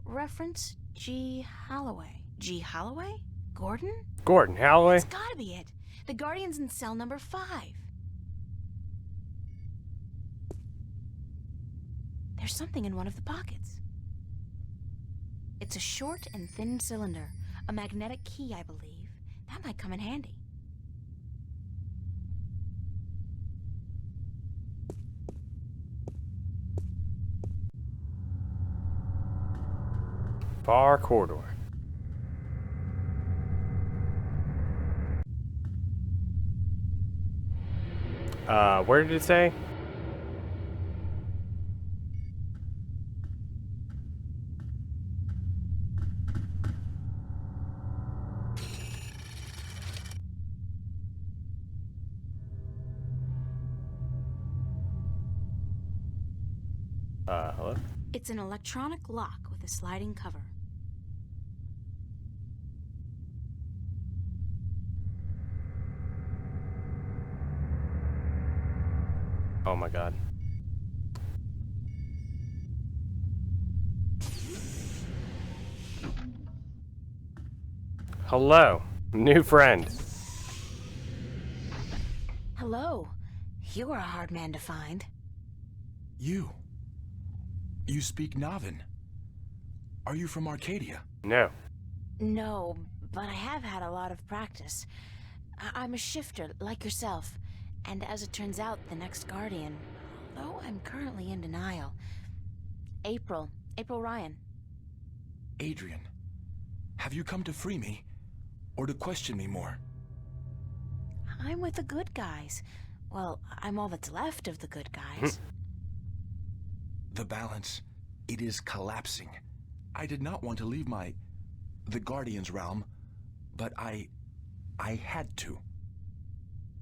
reference G. Holloway. G. Holloway? Gordon? Gordon Holloway? It's gotta be it. The Guardian's in cell number 5. There's something in one of the pockets. It's a short and thin cylinder. A magnetic key, I believe. That might come in handy. Far corridor. Where did it say? Hello? It's an electronic lock with a sliding cover. Oh my god. Hello, new friend. Hello. You were a hard man to find. You speak Navin. Are you from Arcadia? No. No, but I have had a lot of practice. I'm a shifter, like yourself. And as it turns out, the next Guardian, although I'm currently in denial. April Ryan. Adrian, have you come to free me? Or to question me more? I'm with the good guys. Well, I'm all that's left of the good guys. The balance, it is collapsing. I did not want to leave the Guardian's realm, but I had to.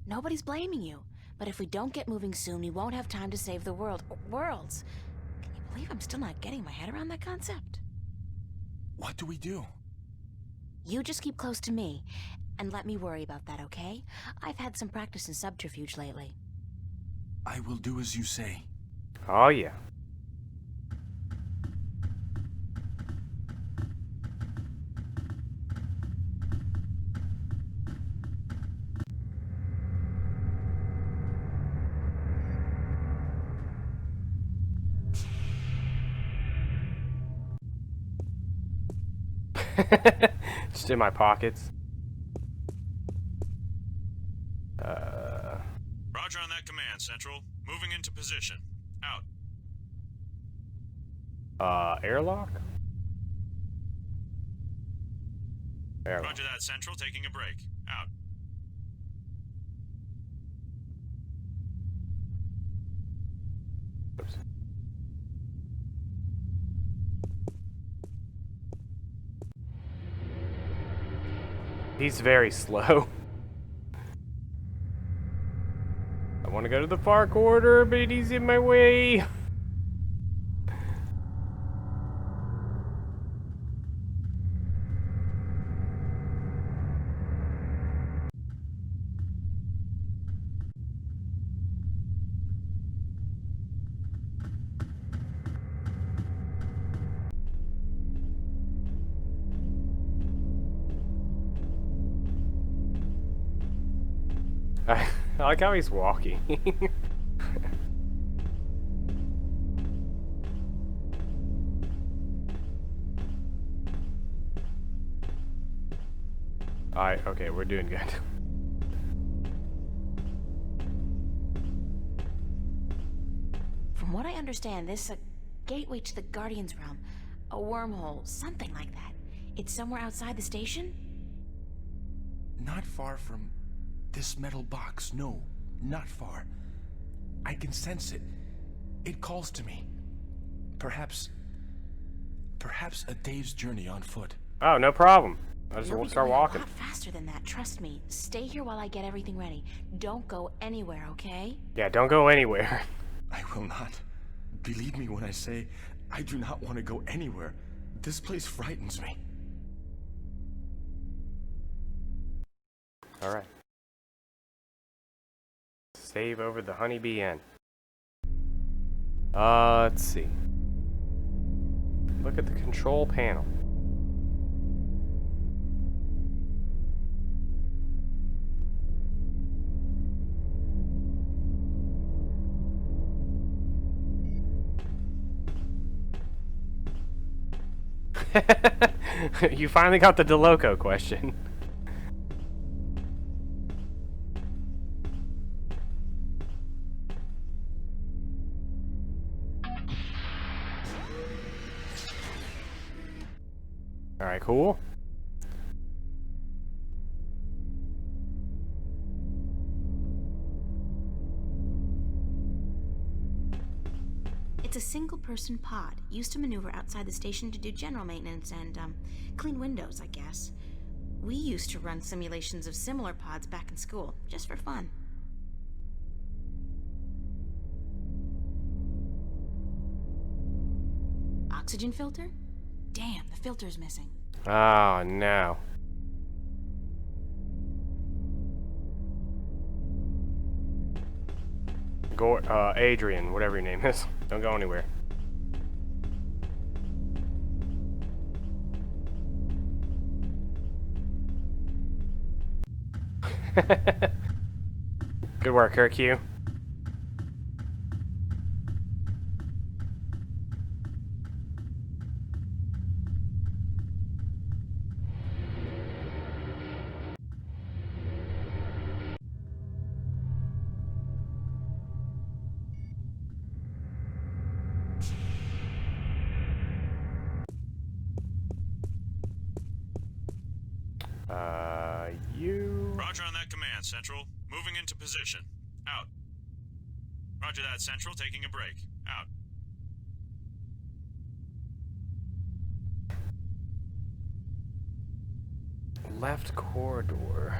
Nobody's blaming you. But if we don't get moving soon, we won't have time to save the world. Worlds. Can you believe I'm still not getting my head around that concept? What do we do? You just keep close to me, and let me worry about that, okay? I've had some practice in subterfuge lately. I will do as you say. Oh, yeah. Just in my pockets. Roger on that command, Central. Moving into position. Out. Airlock? Airlock. Roger that, Central. Taking a break. Out. Oops. He's very slow. I want to go to the far corridor, but he's in my way. I like how he's walking. Alright, okay, we're doing good. From what I understand, this a gateway to the Guardian's realm. A wormhole, something like that. It's somewhere outside the station? Not far from this metal box. No, not far. I can sense it. It calls to me. Perhaps a day's journey on foot. Oh, no problem. I just You'll won't be start going walking. a lot faster than that, trust me. Stay here while I get everything ready. Don't go anywhere, okay? Yeah, don't go anywhere. I will not. Believe me when I say I do not want to go anywhere. This place frightens me. Alright. Save over the Honeybee Inn. Let's see. Look at the control panel. You finally got the DeLoco question. Alright, cool. It's a single-person pod, used to maneuver outside the station to do general maintenance and, clean windows, I guess. We used to run simulations of similar pods back in school, just for fun. Oxygen filter? Damn, the filter's missing. Oh, no. Adrian, whatever your name is. Don't go anywhere. Good work, Hercule. You... Roger on that command, Central. Moving into position. Out. Roger that, Central. Taking a break. Out. Left corridor.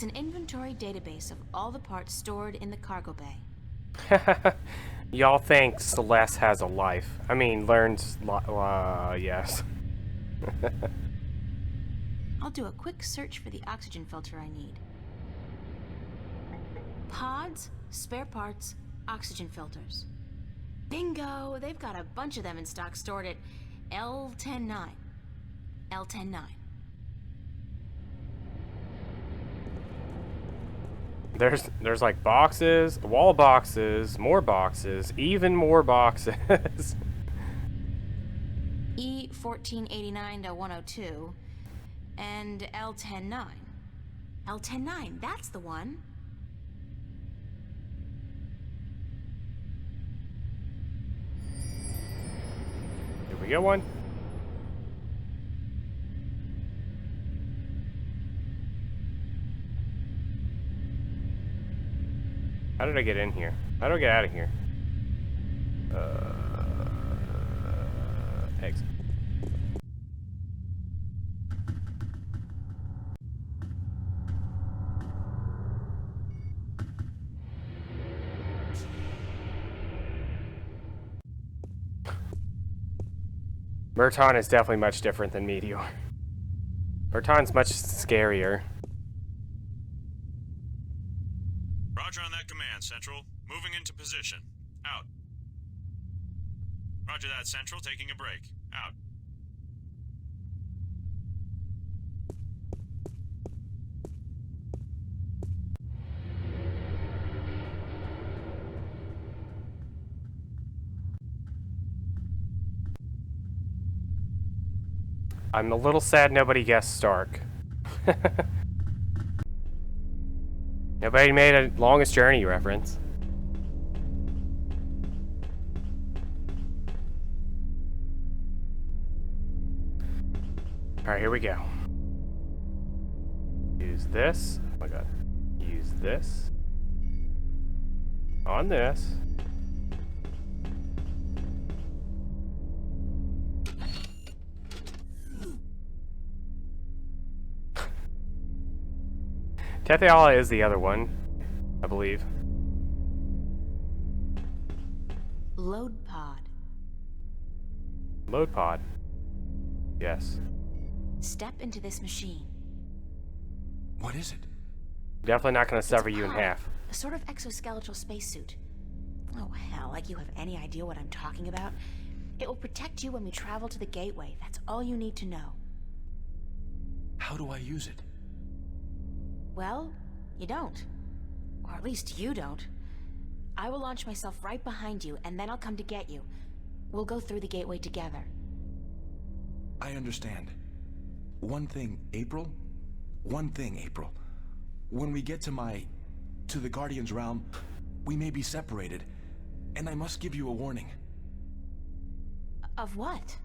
It's an inventory database of all the parts stored in the cargo bay. Y'all think Celeste has a life. I mean, learns... yes. I'll do a quick search for the oxygen filter I need. Pods, spare parts, oxygen filters. Bingo! They've got a bunch of them in stock stored at L109. L109. There's like boxes, a wall of boxes, more boxes, even more boxes. E1489-102 and L109. L109, that's the one. Here we go, one. How did I get in here? How do I get out of here? Exit. Murtaugh is definitely much different than Meteor. Murtaugh's much scarier. Roger on that command, Central. Moving into position. Out. Roger that, Central. Taking a break. Out. I'm a little sad nobody guessed Stark. Nobody made a Longest Journey reference. Alright, here we go. Use this. Oh my god. Use this. On this. Tetheala is the other one, I believe. Load pod. Load pod. Yes. Step into this machine. What is it? Definitely not going to sever It's a you in pod, half. A sort of exoskeletal spacesuit. Oh hell, like you have any idea what I'm talking about? It will protect you when we travel to the gateway. That's all you need to know. How do I use it? Well, you don't. Or at least you don't. I will launch myself right behind you, and then I'll come to get you. We'll go through the gateway together. I understand. One thing, April. When we get to the Guardian's realm, we may be separated, and I must give you a warning. Of what?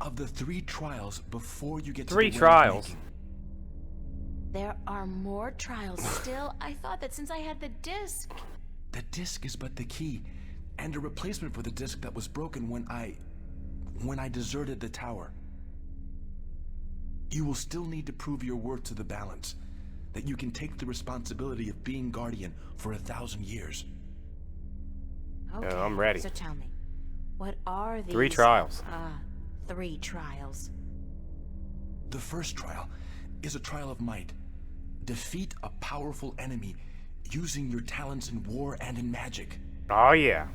Of the 3 trials before you get to 3 the trials. making. There are more trials still? I thought that since I had the disc... The disc is but the key, and a replacement for the disc that was broken when I deserted the tower. You will still need to prove your worth to the balance, that you can take the responsibility of being Guardian for 1,000 years. Okay, I'm ready. So tell me, what are these... 3 trials. 3 trials. The first trial is a trial of might. Defeat a powerful enemy using your talents in war and in magic. Oh yeah.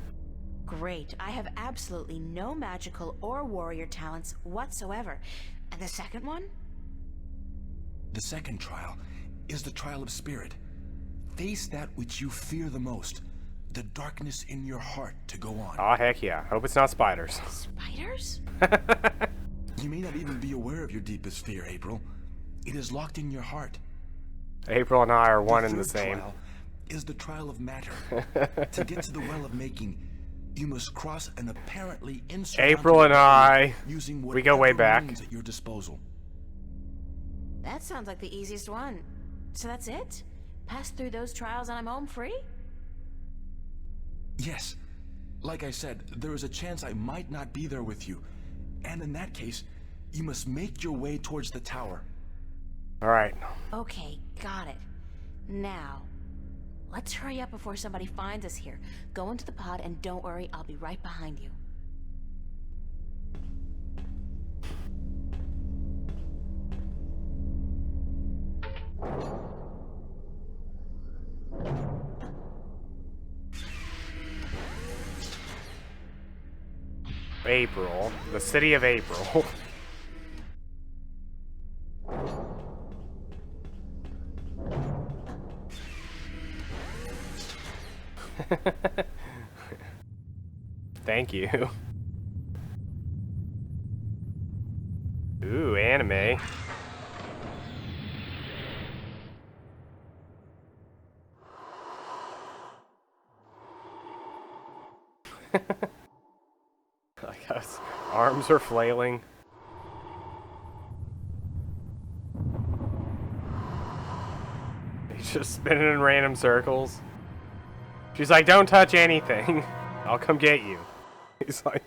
Great. I have absolutely no magical or warrior talents whatsoever. And the second one? The second trial is the trial of spirit. Face that which you fear the most, the darkness in your heart to go on. Oh heck yeah. Hope it's not spiders. Spiders? You may not even be aware of your deepest fear, April. It is locked in your heart. April and I are one and the third same. Trial is the trial of matter. To get to the well of making, you must cross an apparently insurmountable April and I, using we go way whatever back. means at your disposal. That sounds like the easiest one. So that's it? Pass through those trials and I'm home free? Yes. Like I said, there is a chance I might not be there with you. And in that case, you must make your way towards the tower. Alright. Okay, got it. Now, let's hurry up before somebody finds us here. Go into the pod and don't worry, I'll be right behind you. April. The city of April. Thank you. Ooh, anime. Like us. Arms are flailing. He's just spinning in random circles. She's like, don't touch anything. I'll come get you. He's like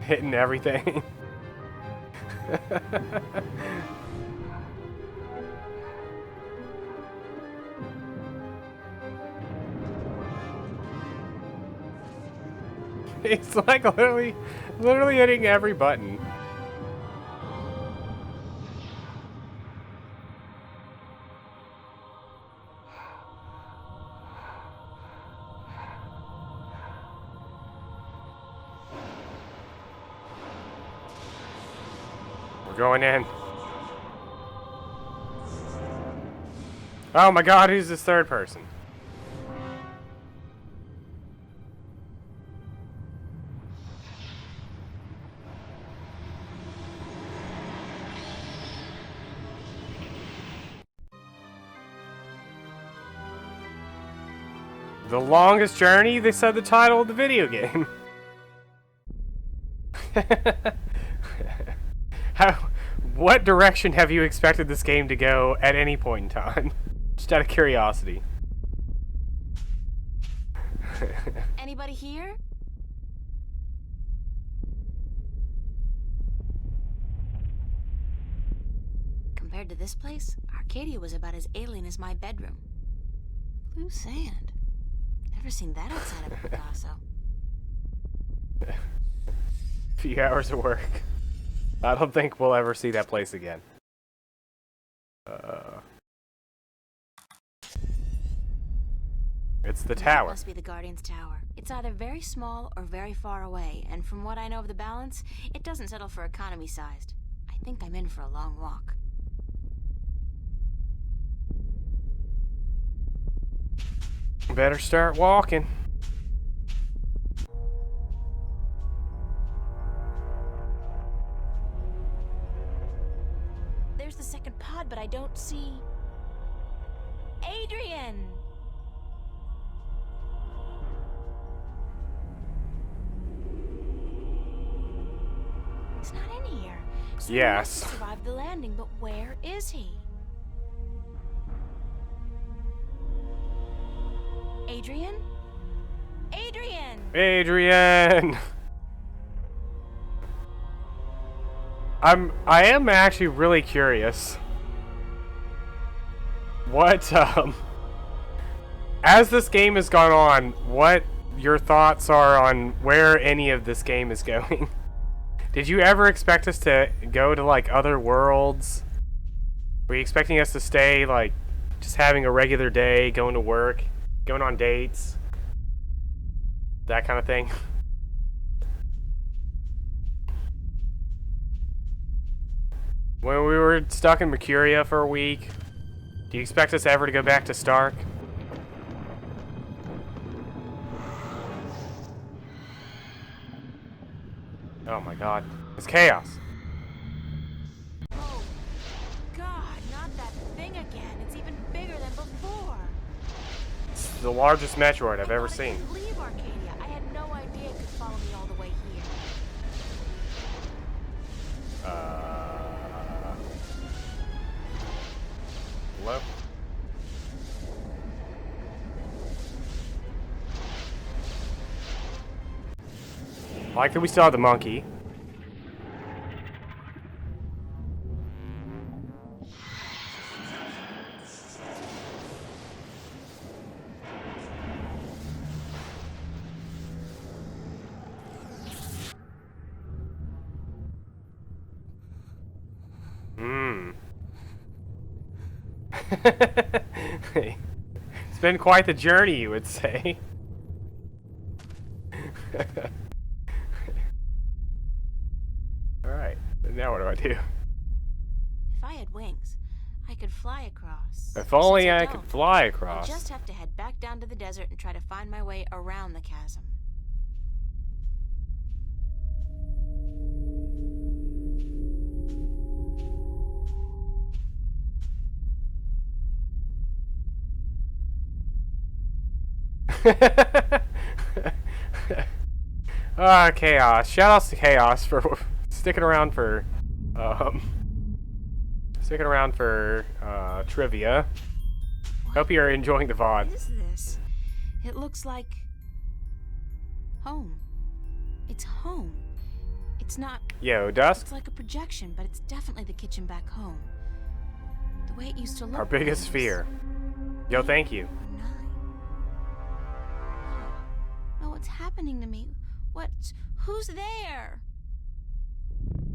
hitting everything. He's like literally hitting every button. We're going in. Oh my god, who's this third person? The longest journey? They said the title of the video game. What direction have you expected this game to go at any point in time? Just out of curiosity. Anybody here? Compared to this place, Arcadia was about as alien as my bedroom. Blue sand. Never seen that outside of Picasso. Few hours of work. I don't think we'll ever see that place again. It's the tower. It must be the Guardian's Tower. It's either very small or very far away, and from what I know of the balance, it doesn't settle for economy sized. I think I'm in for a long walk. Better start walking. There's the second pod, but I don't see... Adrian! He's not in here. So Yes. he must have survived the landing, but where is he? Adrian? Adrian! Adrian! I am actually really curious. What, as this game has gone on, what your thoughts are on where any of this game is going? Did you ever expect us to go to, like, other worlds? Were you expecting us to stay, like, just having a regular day, going to work, going on dates? That kind of thing? When we were stuck in Mercuria for a week, do you expect us ever to go back to Stark? Oh my god. It's chaos. Oh, God, not that thing again. It's even bigger than before. It's the largest Metroid I've ever I seen. couldn't leave Arcadia. I had no idea it could follow me all the way here. Hello? I like that we still have the monkey. It's been quite the journey, you would say. Alright, now what do I do? If I had wings, I could fly across. If only Since I don't, could fly I'll across. just have to head back down to the desert and try to find my way around the chasm. Chaos. Shoutouts to Chaos for sticking around for trivia. Hope you're enjoying the VOD. What is this? It looks like home. It's home. It's not. Yo, Dusk. It's like a projection, but it's definitely the kitchen back home. The way it used to look. Our biggest when I was fear. Yo, thank you. 9. Oh, what's happening to me? Who's there?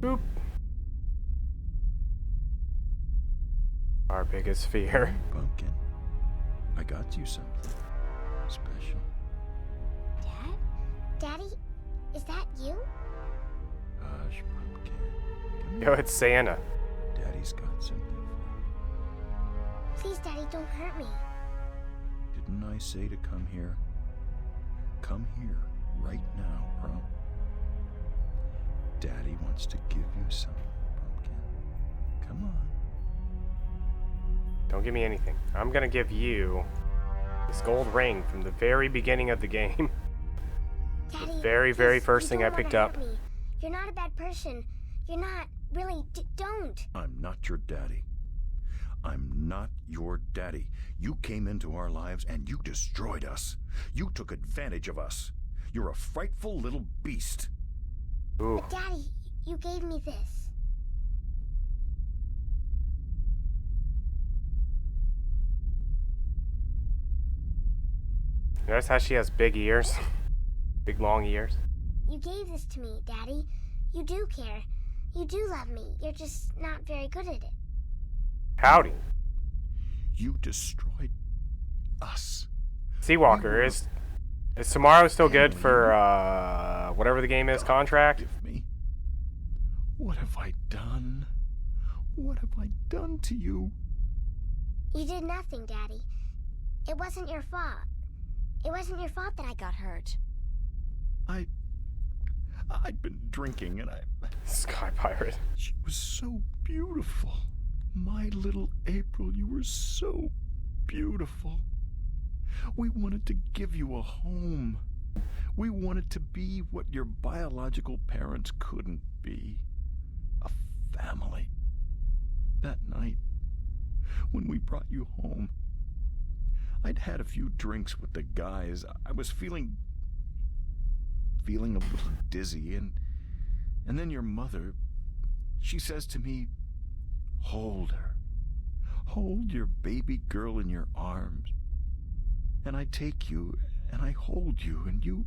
Boop. Our biggest fear. Pumpkin, I got you something special. Dad? Daddy? Is that you? Hush, Pumpkin. Come Yo, here. it's Santa. Daddy's got something for Please, Daddy, don't hurt me. you. Didn't I say to come here? Come here right now, bro. Daddy wants to give you something, Pumpkin. Come on. Don't give me anything. I'm gonna give you this gold ring from the very beginning of the game. Daddy, very please, first you thing don't I wanna picked hurt up. me. You're not a bad person. You're not. Really, don't. I'm not your daddy. I'm not your daddy. You came into our lives and you destroyed us. You took advantage of us. You're a frightful little beast. Ooh. But Daddy, you gave me this. Notice how she has big ears? Big long ears. You gave this to me, Daddy. You do care. You do love me. You're just not very good at it. Howdy. You destroyed us. Seawalker, is tomorrow still good for whatever the game is, contract? Give me. What have I done? What have I done to you? You did nothing, Daddy. It wasn't your fault. It wasn't your fault that I got hurt. I'd been drinking and Sky Pirate. She was so beautiful. My little April, you were so beautiful. We wanted to give you a home. We wanted to be what your biological parents couldn't be. A family. That night, when we brought you home, I'd had a few drinks with the guys. I was feeling a little dizzy, and then your mother, she says to me, hold her. Hold your baby girl in your arms. And I take you, and I hold you, and you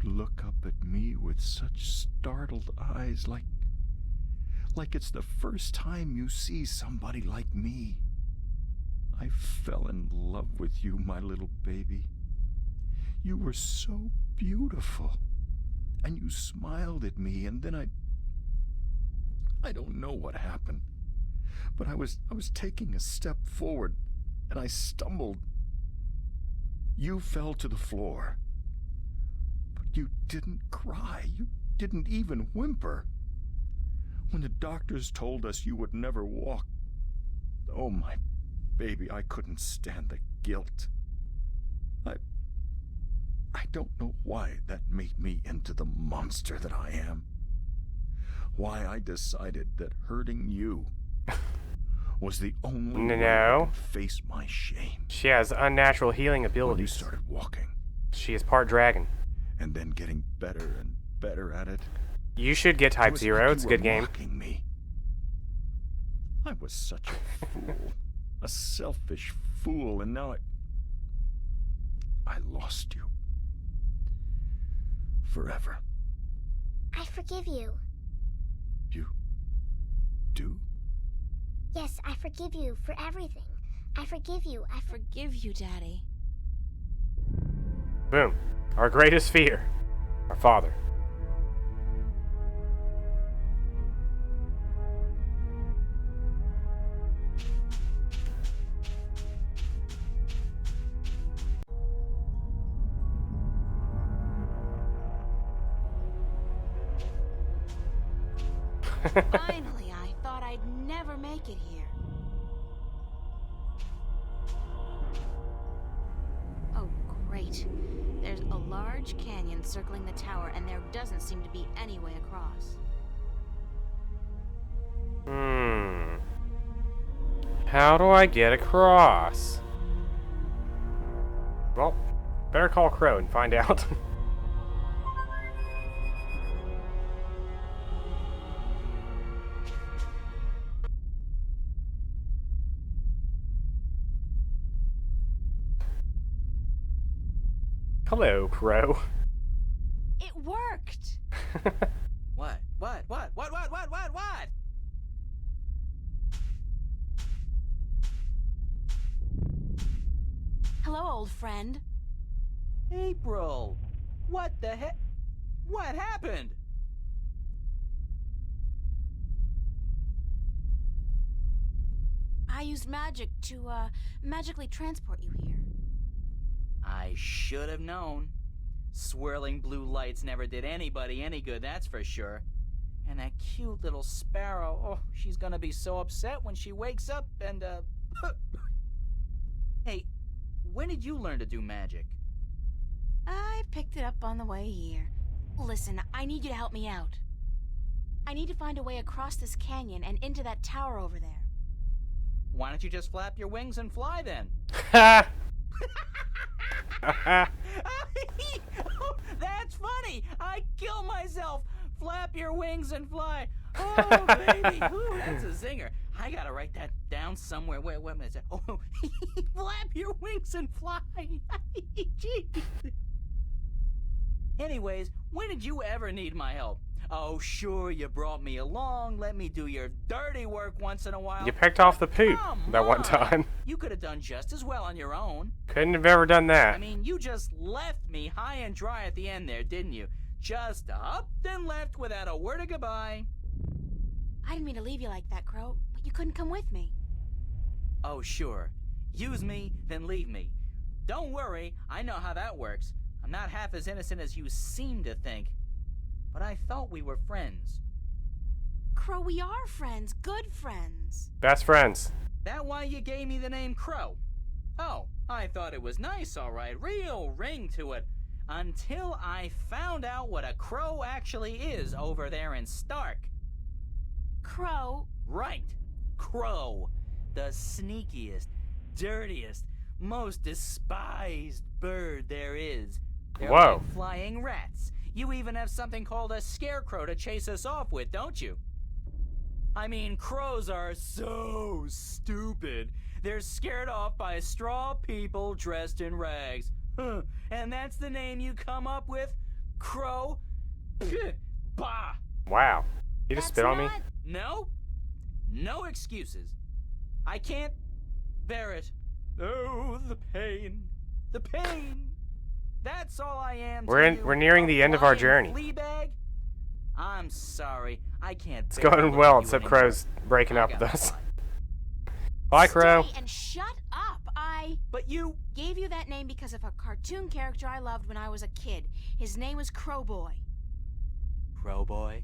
look up at me with such startled eyes, like it's the first time you see somebody like me. I fell in love with you, my little baby. You were so beautiful. And you smiled at me, and then I don't know what happened. But I was taking a step forward, and I stumbled. You fell to the floor. But you didn't cry. You didn't even whimper. When the doctors told us you would never walk, oh, my baby, I couldn't stand the guilt. I don't know why that made me into the monster that I am. Why I decided that hurting you was the only way I could face my shame. She has unnatural healing When you abilities. started walking, She is part dragon. and then getting better and better at it. You should get It Type was Zero. like It's a you good were game. mocking me. I was such a fool, a selfish fool, and now I lost you. Forever. I forgive you. You do? Yes, I forgive you for everything. I forgive you. I Forgive you, Daddy. Boom. Our greatest fear. Our father. Finally, I thought I'd never make it here. Oh, great. There's a large canyon circling the tower, and there doesn't seem to be any way across. How do I get across? Well, better call Crow and find out. Hello, Crow. It worked! What? Hello, old friend. April! What the heck? What happened? I used magic to, magically transport you here. I should have known. Swirling blue lights never did anybody any good, that's for sure. And that cute little sparrow, oh, she's gonna be so upset when she wakes up and, Hey, when did you learn to do magic? I picked it up on the way here. Listen, I need you to help me out. I need to find a way across this canyon and into that tower over there. Why don't you just flap your wings and fly then? Ha! Oh, that's funny! I kill myself! Flap your wings and fly! Oh, baby! Ooh, that's a zinger. I gotta write that down somewhere. Wait a minute. Oh, flap your wings and fly! Jeez. Anyways, when did you ever need my help? Oh, sure, you brought me along, let me do your dirty work once in a while. You picked off the poop Come that one on. time. You could have done just as well on your own. Couldn't have ever done that. I mean, you just left me high and dry at the end there, didn't you? Just up and left without a word of goodbye. I didn't mean to leave you like that, Crow, but you couldn't come with me. Oh, sure. Use me, then leave me. Don't worry, I know how that works. I'm not half as innocent as you seem to think. But I thought we were friends. Crow, we are friends. Good friends. Best friends. That why you gave me the name Crow? Oh, I thought it was nice, all right. Real ring to it. Until I found out what a crow actually is over there in Stark. Crow? Right. Crow. The sneakiest, dirtiest, most despised bird there is. They're Whoa. like flying rats. You even have something called a scarecrow to chase us off with, don't you? I mean, crows are so stupid. They're scared off by straw people dressed in rags. Huh. And that's the name you come up with? Crow? Pfft. Bah! Wow. You just spit on me? No? No excuses. I can't bear it. Oh, the pain. The pain. That's all I am. We're nearing the end of our journey. Fleabag? I'm sorry. I can't. It's going well, except Crow's breaking up with us. Bye, Crow. Stay and shut up. But you gave you that name because of a cartoon character I loved when I was a kid. His name was Crowboy. Crowboy?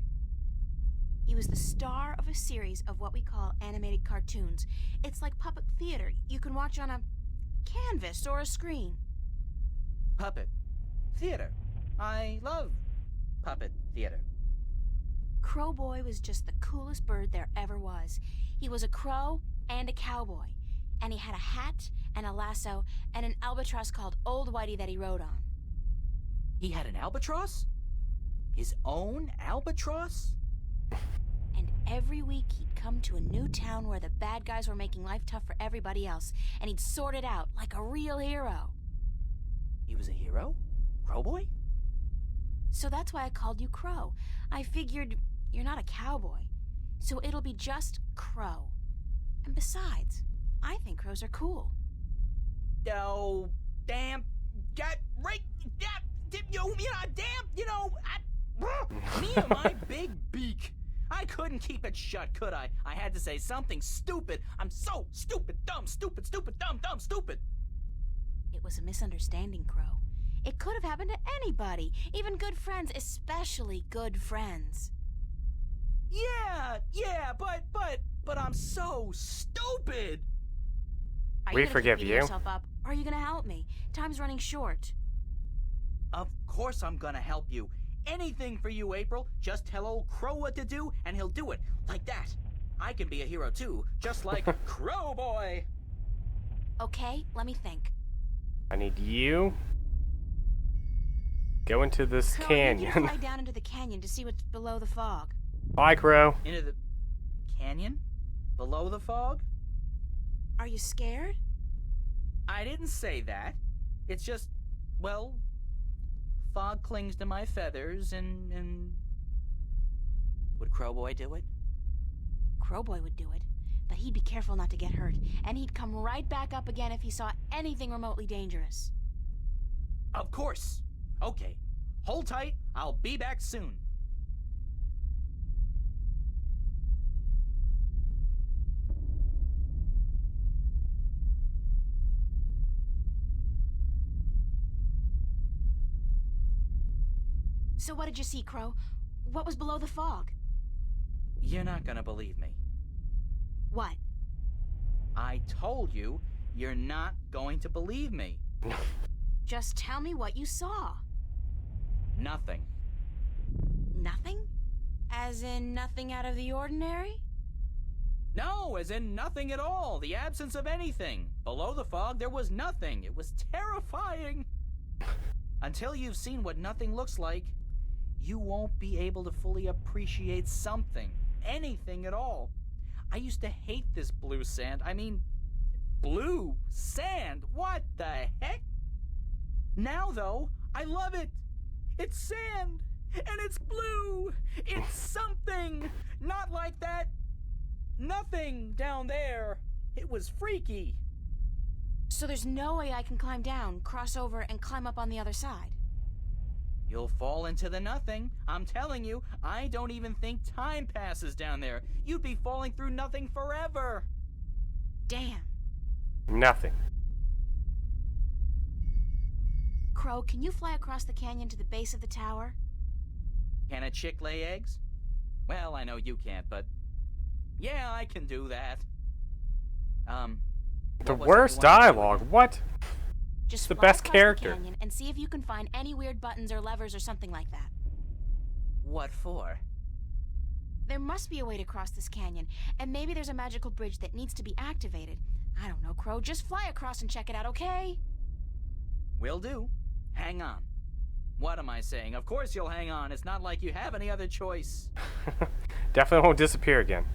He was the star of a series of what we call animated cartoons. It's like puppet theater. You can watch on a canvas or a screen. Puppet theater. I love puppet theater. Crowboy was just the coolest bird there ever was. He was a crow and a cowboy. And he had a hat and a lasso and an albatross called Old Whitey that he rode on. He had an albatross? His own albatross? And every week he'd come to a new town where the bad guys were making life tough for everybody else, and he'd sort it out like a real hero. He was a hero? Crowboy? So that's why I called you Crow. I figured you're not a cowboy, so it'll be just Crow. And besides, I think crows are cool. Oh, damn. Get right. Me and my big beak. I couldn't keep it shut, could I? I had to say something stupid. I'm so stupid, dumb, stupid, stupid, dumb, dumb, stupid. It was a misunderstanding, Crow. It could have happened to anybody, even good friends, especially good friends. Yeah, but I'm so stupid. Are We you gonna forgive keep beating you. yourself up, or are you gonna help me? Time's running short. Of course I'm gonna help you. Anything for you, April. Just tell old Crow what to do, and he'll do it. Like that. I can be a hero too, just like Crow Boy. Okay, let me think. I need you. Go into this Crow, I need you to canyon. fly down into the canyon to see what's below the fog. Bye, Crow. Into the canyon? Below the fog? Are you scared? I didn't say that. It's just, well, fog clings to my feathers and... Would Crowboy do it? Crowboy would do it, but he'd be careful not to get hurt, and he'd come right back up again if he saw anything remotely dangerous. Of course. Okay. Hold tight. I'll be back soon. So what did you see, Crow? What was below the fog? You're not gonna believe me. What? I told you, you're not going to believe me. Just tell me what you saw. Nothing. Nothing? As in nothing out of the ordinary? No, as in nothing at all. The absence of anything. Below the fog, there was nothing. It was terrifying. Until you've seen what nothing looks like, you won't be able to fully appreciate something. Anything at all. I used to hate this blue sand. I mean, blue sand? What the heck? Now, though, I love it. It's sand, and it's blue. It's something. Not like that. Nothing down there. It was freaky. So there's no way I can climb down, cross over, and climb up on the other side? You'll fall into the nothing. I'm telling you, I don't even think time passes down there. You'd be falling through nothing forever. Damn. Nothing. Crow, can you fly across the canyon to the base of the tower? Can a chick lay eggs? Well, I know you can't, but... yeah, I can do that. The what was it worst you wanted to do dialogue. again? What? Just the fly best across character. The canyon and see if you can find any weird buttons or levers or something like that. What for? There must be a way to cross this canyon, and maybe there's a magical bridge that needs to be activated. I don't know, Crow. Just fly across and check it out, okay? Will do. Hang on. What am I saying? Of course you'll hang on. It's not like you have any other choice. Definitely won't disappear again.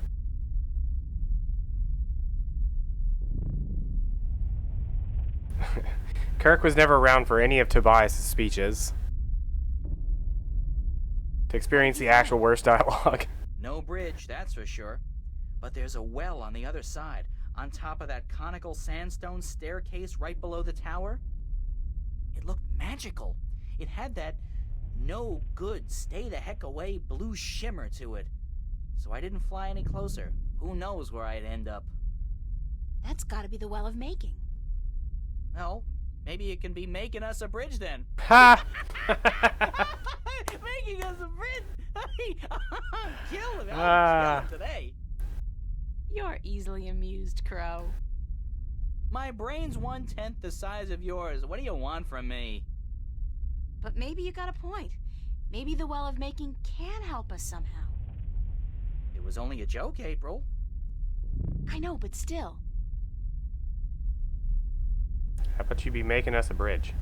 Kirk was never around for any of Tobias' speeches to experience the actual worst dialogue. No bridge, that's for sure. But there's a well on the other side, on top of that conical sandstone staircase right below the tower. It looked magical. It had that no good, stay the heck away blue shimmer to it. So I didn't fly any closer. Who knows where I'd end up? That's gotta be the Well of Making. Well, maybe it can be making us a bridge then. Ha! Making us a bridge? I'm killing it. Ah. I'm killing today. You're easily amused, Crow. My brain's 1/10 the size of yours. What do you want from me? But maybe you got a point. Maybe the Well of Making can help us somehow. It was only a joke, April. I know, but still. How about you be making us a bridge?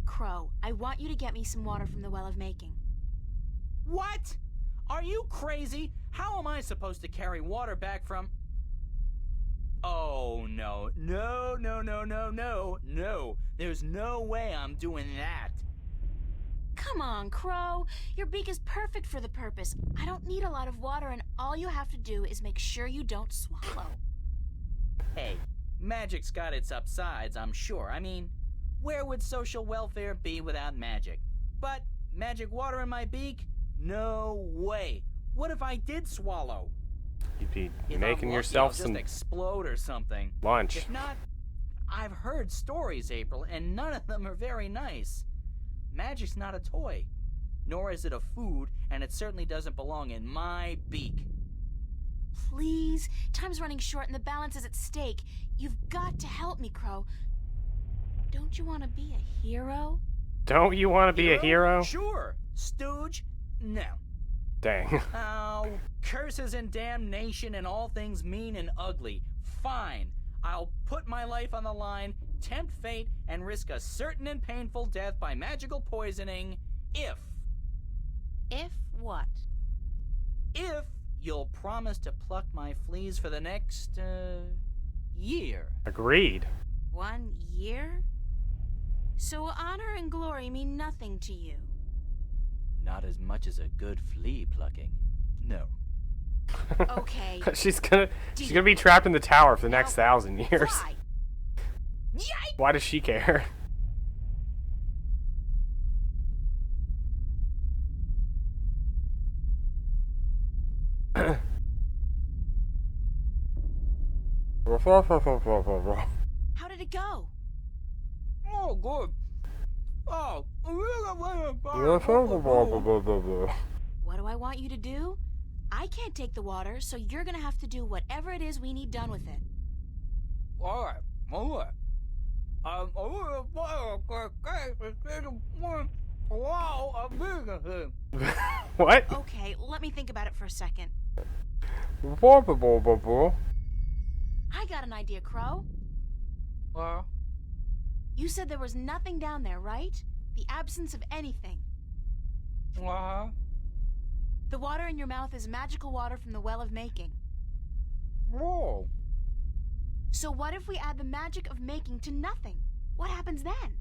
Crow, I want you to get me some water from the Well of Making. What? Are you crazy? How am I supposed to carry water back from... Oh, no. No. There's no way I'm doing that. Come on, Crow. Your beak is perfect for the purpose. I don't need a lot of water, and all you have to do is make sure you don't swallow. Hey, magic's got its upsides, I'm sure. I mean, where would social welfare be without magic? But magic water in my beak? No way. What if I did swallow? You'd be If making I'm lucky, yourself I'll some just explode or something. lunch. If not, I've heard stories, April, and none of them are very nice. Magic's not a toy, nor is it a food, and it certainly doesn't belong in my beak. Please, time's running short and the balance is at stake. You've got to help me, Crow. Don't you want to be a hero? Don't you want to be a hero? Sure. Stooge? No. Dang. Oh, curses and damnation and all things mean and ugly. Fine. I'll put my life on the line, tempt fate, and risk a certain and painful death by magical poisoning if... If what? If you'll promise to pluck my fleas for the next, year. Agreed. 1 year? So honor and glory mean nothing to you? Not as much as a good flea plucking. No. Okay. she's gonna be trapped in the tower for the next 1,000 years. Fly. Yikes! Why does she care? How did it go? Oh, good. Oh, What do I want you to do? I can't take the water, so you're gonna have to do whatever it is we need done with it. all right. What? Okay, let me think about it for a second. I got an idea, Crow. You said there was nothing down there, right? The absence of anything. The water in your mouth is magical water from the Well of Making. Whoa. So what if we add the magic of making to nothing? What happens then?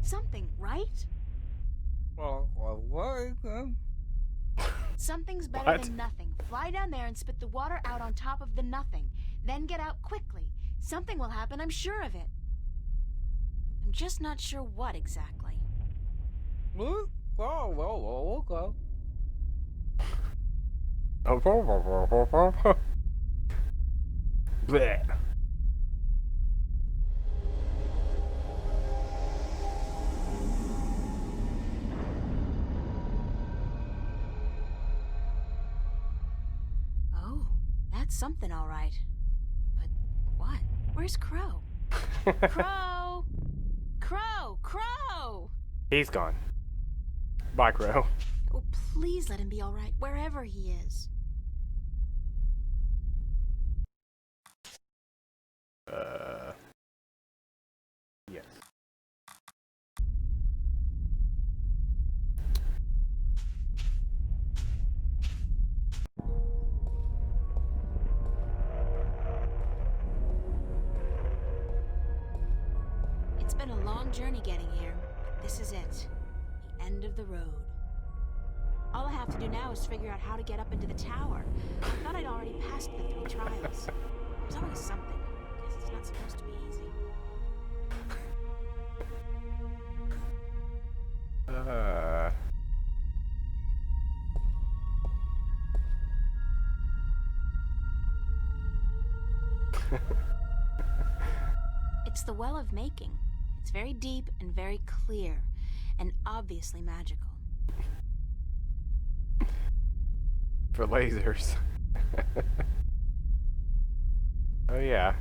Something, right? Something's better What? than nothing. Fly down there and spit the water out on top of the nothing. Then get out quickly. Something will happen, I'm sure of it. I'm just not sure what exactly. Okay. Blech. Oh, that's something all right. But what? Where's Crow? Crow! Crow! Crow! He's gone. Bye, Crow. Oh, please let him be all right, wherever he is. Yes. It's been a long journey getting here. This is it. The end of the road. All I have to do now is figure out how to get up into the tower. I thought I'd already passed the 3 trials. There's always something. Guess it's not supposed to be easy. It's the Well of Making. It's very deep and very clear, and obviously magical. For lasers. Oh yeah.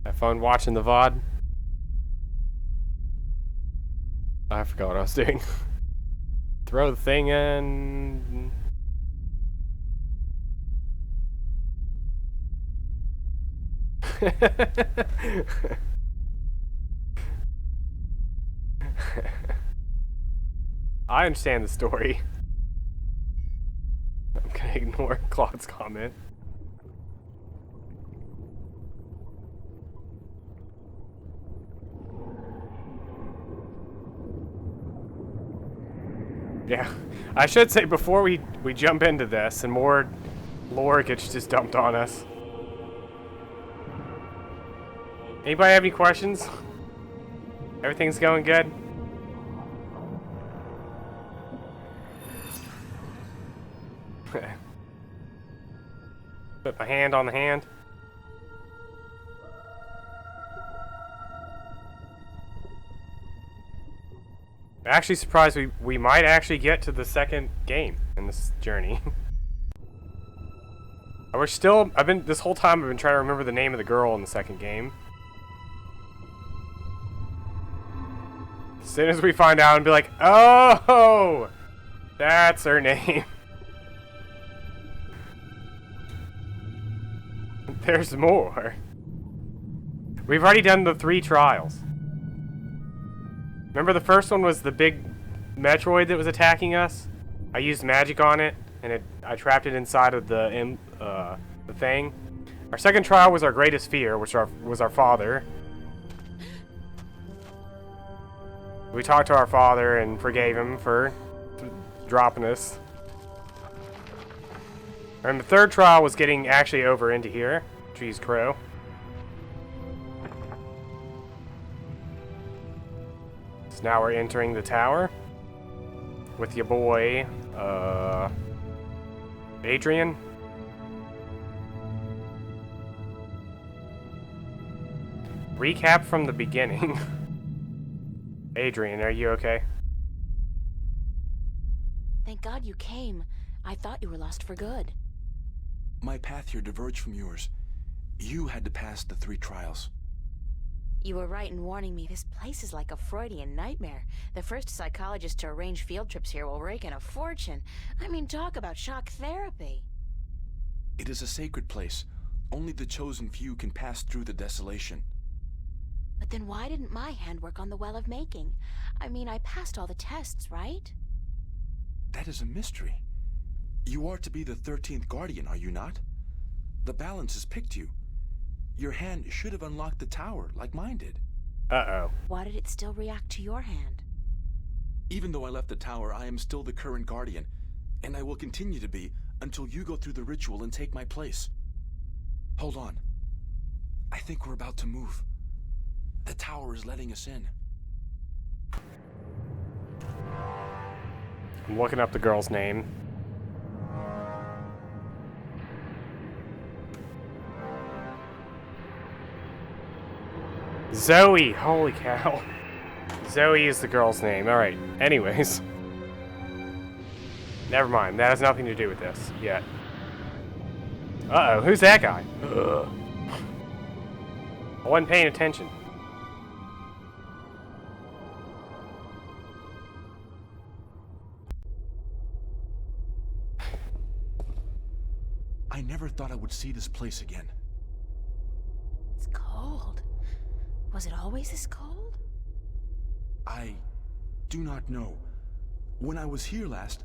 Have fun watching the VOD. I forgot what I was doing. Throw the thing in. I understand the story. I'm gonna ignore Claude's comment. Yeah, I should say before we jump into this and more lore gets just dumped on us. Anybody have any questions? Everything's going good? Put my hand on the hand. Actually surprised we might actually get to the second game in this journey. This whole time I've been trying to remember the name of the girl in the second game. As soon as we find out and be like, oh, that's her name. There's more. We've already done the 3 trials. Remember the first one was the big Metroid that was attacking us? I used magic on it, and I trapped it inside of the thing. Our second trial was our greatest fear, which was our father. We talked to our father and forgave him for dropping us. And the third trial was getting actually over into here. Trees Crow. So now we're entering the tower with your boy, Adrian. Recap from the beginning. Adrian, are you okay? Thank God you came. I thought you were lost for good. My path here diverged from yours. You had to pass the 3 trials. You were right in warning me. This place is like a Freudian nightmare. The first psychologist to arrange field trips here will rake in a fortune. I mean, talk about shock therapy. It is a sacred place. Only the chosen few can pass through the desolation. But then why didn't my hand work on the Well of Making? I mean, I passed all the tests, right? That is a mystery. You are to be the 13th Guardian, are you not? The balance has picked you. Your hand should have unlocked the tower, like mine did. Uh-oh. Why did it still react to your hand? Even though I left the tower, I am still the current Guardian, and I will continue to be until you go through the ritual and take my place. Hold on. I think we're about to move. The tower is letting us in. I'm looking up the girl's name. Zoe! Holy cow. Zoe is the girl's name. Alright, anyways. Never mind, that has nothing to do with this yet. Uh-oh, who's that guy? Ugh. I wasn't paying attention. I never thought I would see this place again. It's cold. Was it always this cold? I do not know. When I was here last,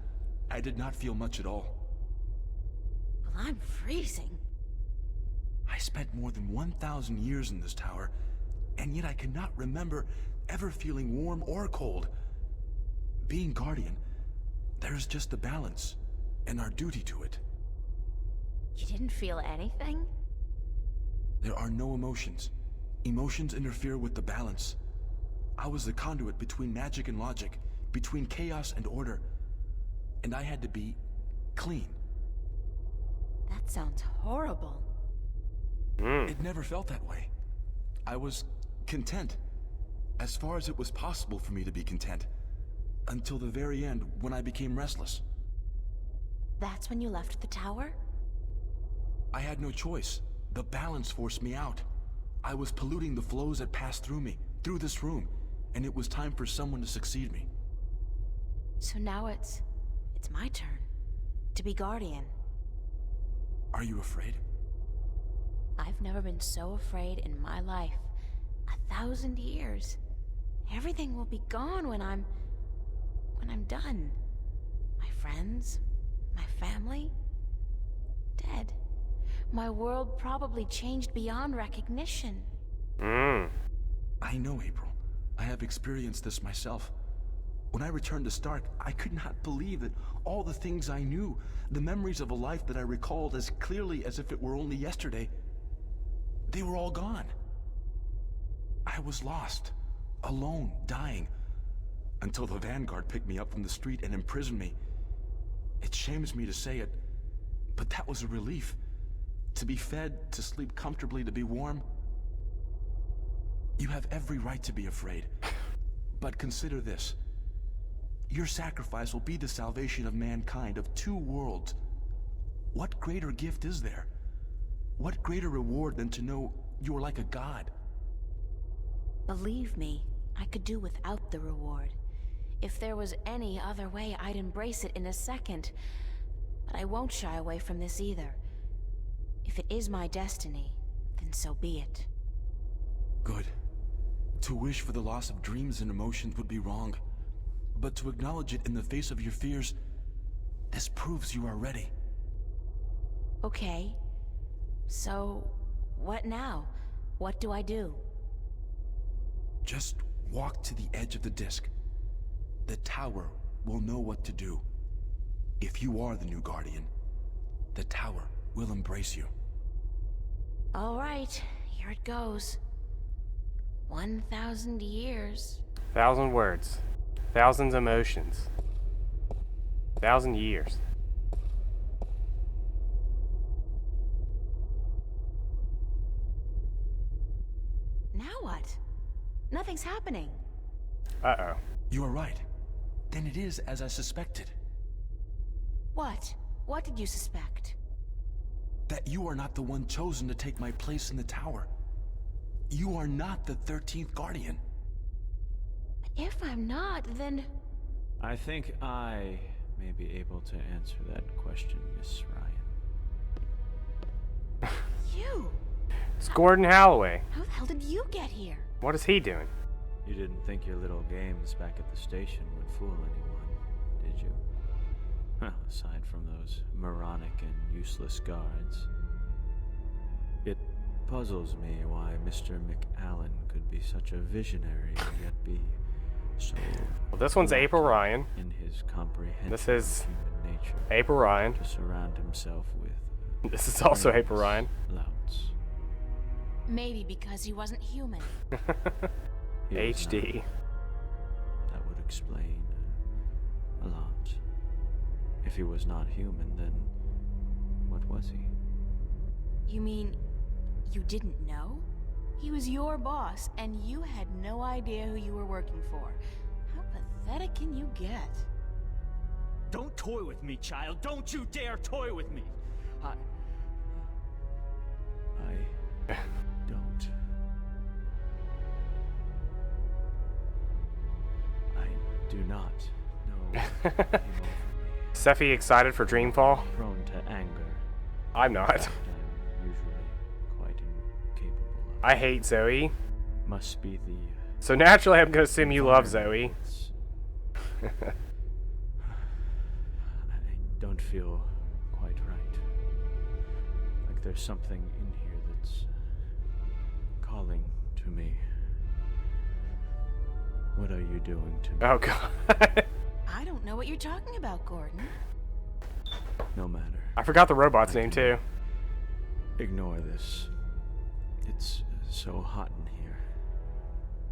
I did not feel much at all. Well, I'm freezing. I spent more than 1,000 years in this tower, and yet I cannot remember ever feeling warm or cold. Being Guardian, there's just the balance, and our duty to it. You didn't feel anything? There are no emotions. Emotions interfere with the balance. I was the conduit between magic and logic, between chaos and order, and I had to be clean. That sounds horrible. It never felt that way. I was content, as far as it was possible for me to be content, until the very end when I became restless. That's when you left the tower? I had no choice. The balance forced me out. I was polluting the flows that passed through me, through this room, and it was time for someone to succeed me. So now it's my turn to be Guardian. Are you afraid? I've never been so afraid in my life. 1,000 years. Everything will be gone when I'm done. My friends, my family, dead. My world probably changed beyond recognition. I know, April. I have experienced this myself. When I returned to Stark, I could not believe that all the things I knew, the memories of a life that I recalled as clearly as if it were only yesterday, they were all gone. I was lost, alone, dying, until the Vanguard picked me up from the street and imprisoned me. It shames me to say it, but that was a relief. To be fed, to sleep comfortably, to be warm. You have every right to be afraid. But consider this. Your sacrifice will be the salvation of mankind, of two worlds. What greater gift is there? What greater reward than to know you are like a god? Believe me, I could do without the reward. If there was any other way, I'd embrace it in a second. But I won't shy away from this either. If it is my destiny, then so be it. Good. To wish for the loss of dreams and emotions would be wrong. But to acknowledge it in the face of your fears, this proves you are ready. Okay. So, what now? What do I do? Just walk to the edge of the disc. The tower will know what to do. If you are the new Guardian, the tower will embrace you. All right, here it goes. 1,000 years. 1,000 words. 1,000 emotions. 1,000 years. Now what? Nothing's happening. Uh-oh. You are right. Then it is as I suspected. What? What did you suspect? That you are not the one chosen to take my place in the tower. You are not the 13th Guardian. If I'm not, then... I think I may be able to answer that question, Miss Ryan. You? It's Gordon Holloway. How the hell did you get here? What is he doing? You didn't think your little games back at the station would fool anyone, did you? Aside from those moronic and useless guards. It puzzles me why Mr. McAllen could be such a visionary and yet be so... Well, this one's April Ryan. In his comprehension This is of human nature. April Ryan. To surround himself with... This is also April Ryan. Louts. Maybe because he wasn't human. HD. That would explain a lot. If he was not human, then what was he? You mean you didn't know? He was your boss, and you had no idea who you were working for. How pathetic can you get? Don't toy with me, child. Don't you dare toy with me. I don't. I do not know. Sephi excited for Dreamfall? Prone to anger. I'm not. I'm usually quite incapable of. I hate Zoe. Must be the... So naturally I'm gonna assume you love Zoe. I don't feel quite right. Like there's something in here that's calling to me. What are you doing to me? Oh god. I don't know what you're talking about, Gordon. No matter. I forgot the robot's name too. Ignore this. It's so hot in here.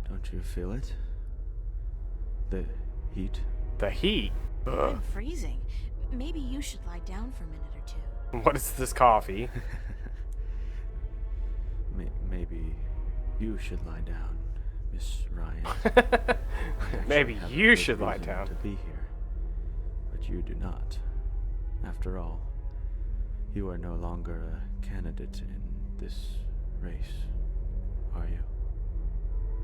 Don't you feel it? The heat? The heat? Ugh. I'm freezing. Maybe you should lie down for a minute or two. What is this coffee? Maybe you should lie down, Miss Ryan. Maybe you should lie down. To be here, but you do not. After all, you are no longer a candidate in this race, are you?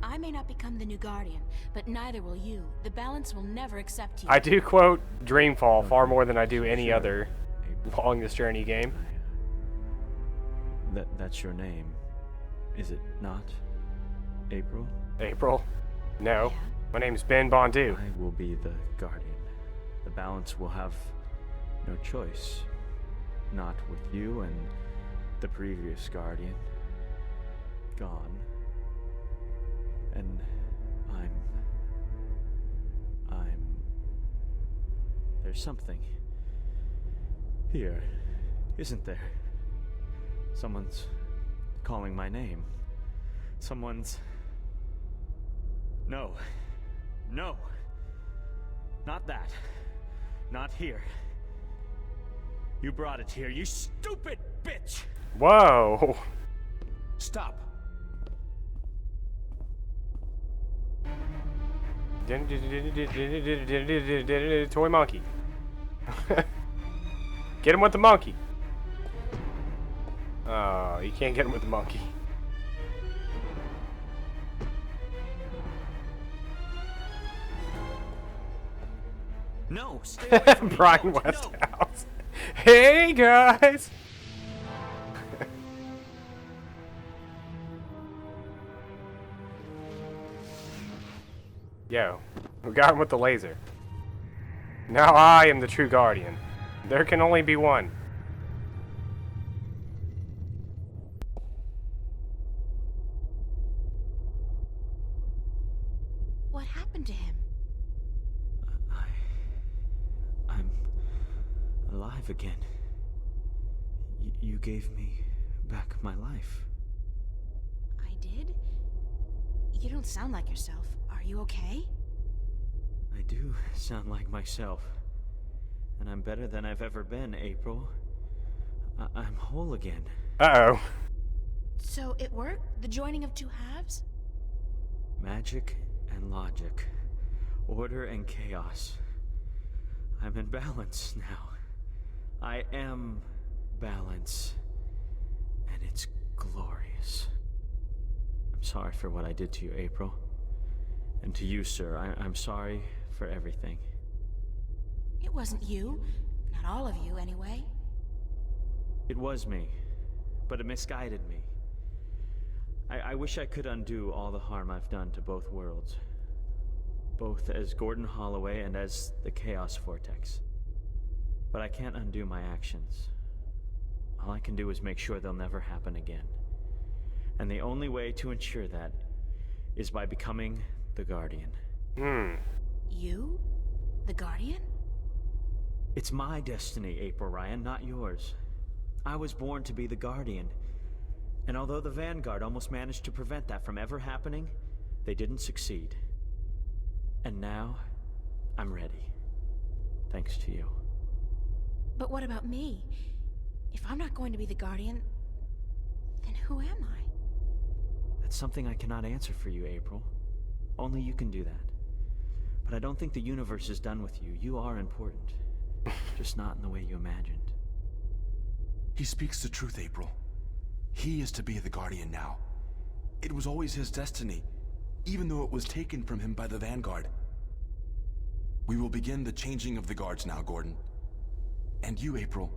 I may not become the new Guardian, but neither will you. The balance will never accept you. I do quote Dreamfall far more than I do any other Along This Journey game. That's your name, is it not? April? April? No. My name's Ben Bondu. I will be the Guardian. The balance will have no choice. not with you and the previous Guardian. Gone. And there's something here, isn't there? Someone's calling my name. Someone's... No. No. Not that. Not here. You brought it here, you stupid bitch! Whoa! Stop! Toy monkey. Get him with the monkey. Oh, you can't get him with the monkey. No, stay away from me. Brian Don't. Westhouse. Hey guys. Yo, we got him with the laser. Now I am the true Guardian. There can only be one. What happened to him? I'm alive again. You gave me back my life. I did? You don't sound like yourself. Are you okay? I do sound like myself. And I'm better than I've ever been, April. I'm whole again. Uh-oh. So it worked? The joining of two halves? Magic and logic. Order and chaos. I'm in balance now. I am balance. And it's glorious. I'm sorry for what I did to you, April. And to you, sir, I'm sorry for everything. It wasn't you. Not all of you, anyway. It was me, but it misguided me. I wish I could undo all the harm I've done to both worlds. Both as Gordon Holloway and as the Chaos Vortex. But I can't undo my actions. All I can do is make sure they'll never happen again. And the only way to ensure that is by becoming the Guardian. You? The Guardian? It's my destiny, April Ryan, not yours. I was born to be the Guardian. And although the Vanguard almost managed to prevent that from ever happening, they didn't succeed. And now, I'm ready. Thanks to you. But what about me? If I'm not going to be the Guardian, then who am I? That's something I cannot answer for you, April. Only you can do that. But I don't think the universe is done with you. You are important. Just not in the way you imagined. He speaks the truth, April. He is to be the Guardian now. It was always his destiny, even though it was taken from him by the Vanguard. We will begin the changing of the guards now, Gordon. And you, April,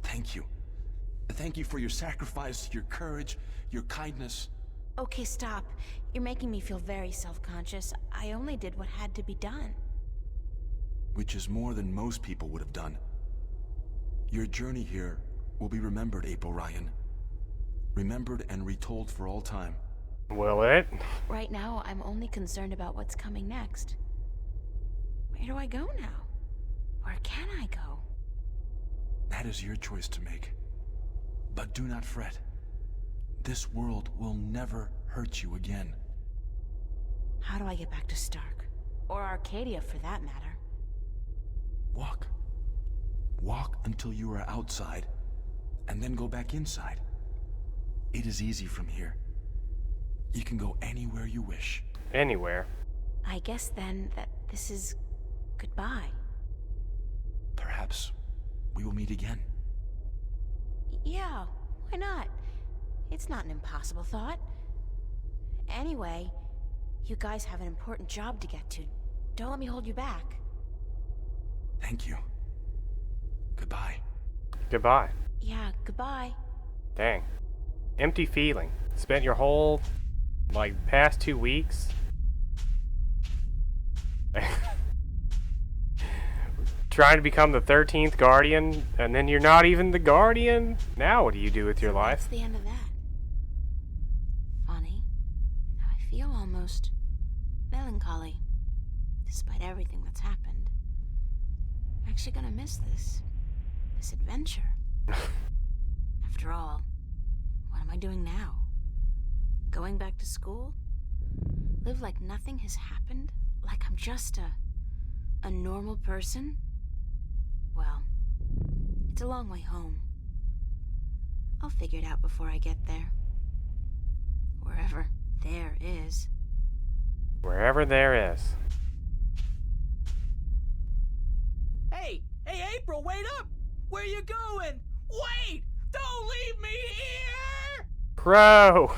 thank you. Thank you for your sacrifice, your courage, your kindness. Okay, stop. You're making me feel very self-conscious. I only did what had to be done. Which is more than most people would have done. Your journey here will be remembered, April Ryan. Remembered and retold for all time. Will it? Right now, I'm only concerned about what's coming next. Where do I go now? Where can I go? That is your choice to make. But do not fret. This world will never hurt you again. How do I get back to Stark? Or Arcadia, for that matter? Walk. Walk until you are outside, and then go back inside. It is easy from here. You can go anywhere you wish. Anywhere. I guess then that this is goodbye. Perhaps we will meet again. Yeah, why not? It's not an impossible thought. Anyway, you guys have an important job to get to. Don't let me hold you back. Thank you. Goodbye. Goodbye. Yeah, goodbye. Dang. Empty feeling. Spent your whole, past 2 weeks trying to become the 13th Guardian, and then you're not even the Guardian? Now what do you do with your life? That's the end of that. Funny. Now I feel almost melancholy, despite everything that's happened. I'm actually gonna miss this adventure. After all, what am I doing now? Going back to school? Live like nothing has happened? Like I'm just a normal person? Well, it's a long way home. I'll figure it out before I get there. Wherever there is. Wherever there is. Hey, April, wait up! Where you going? Wait! Don't leave me here! Crow!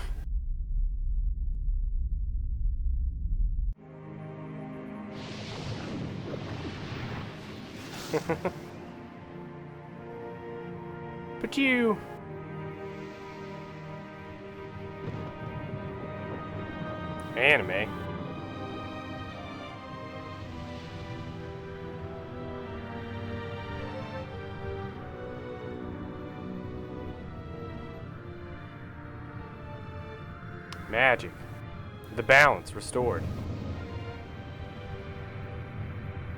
But you... Anime. Magic. The balance restored.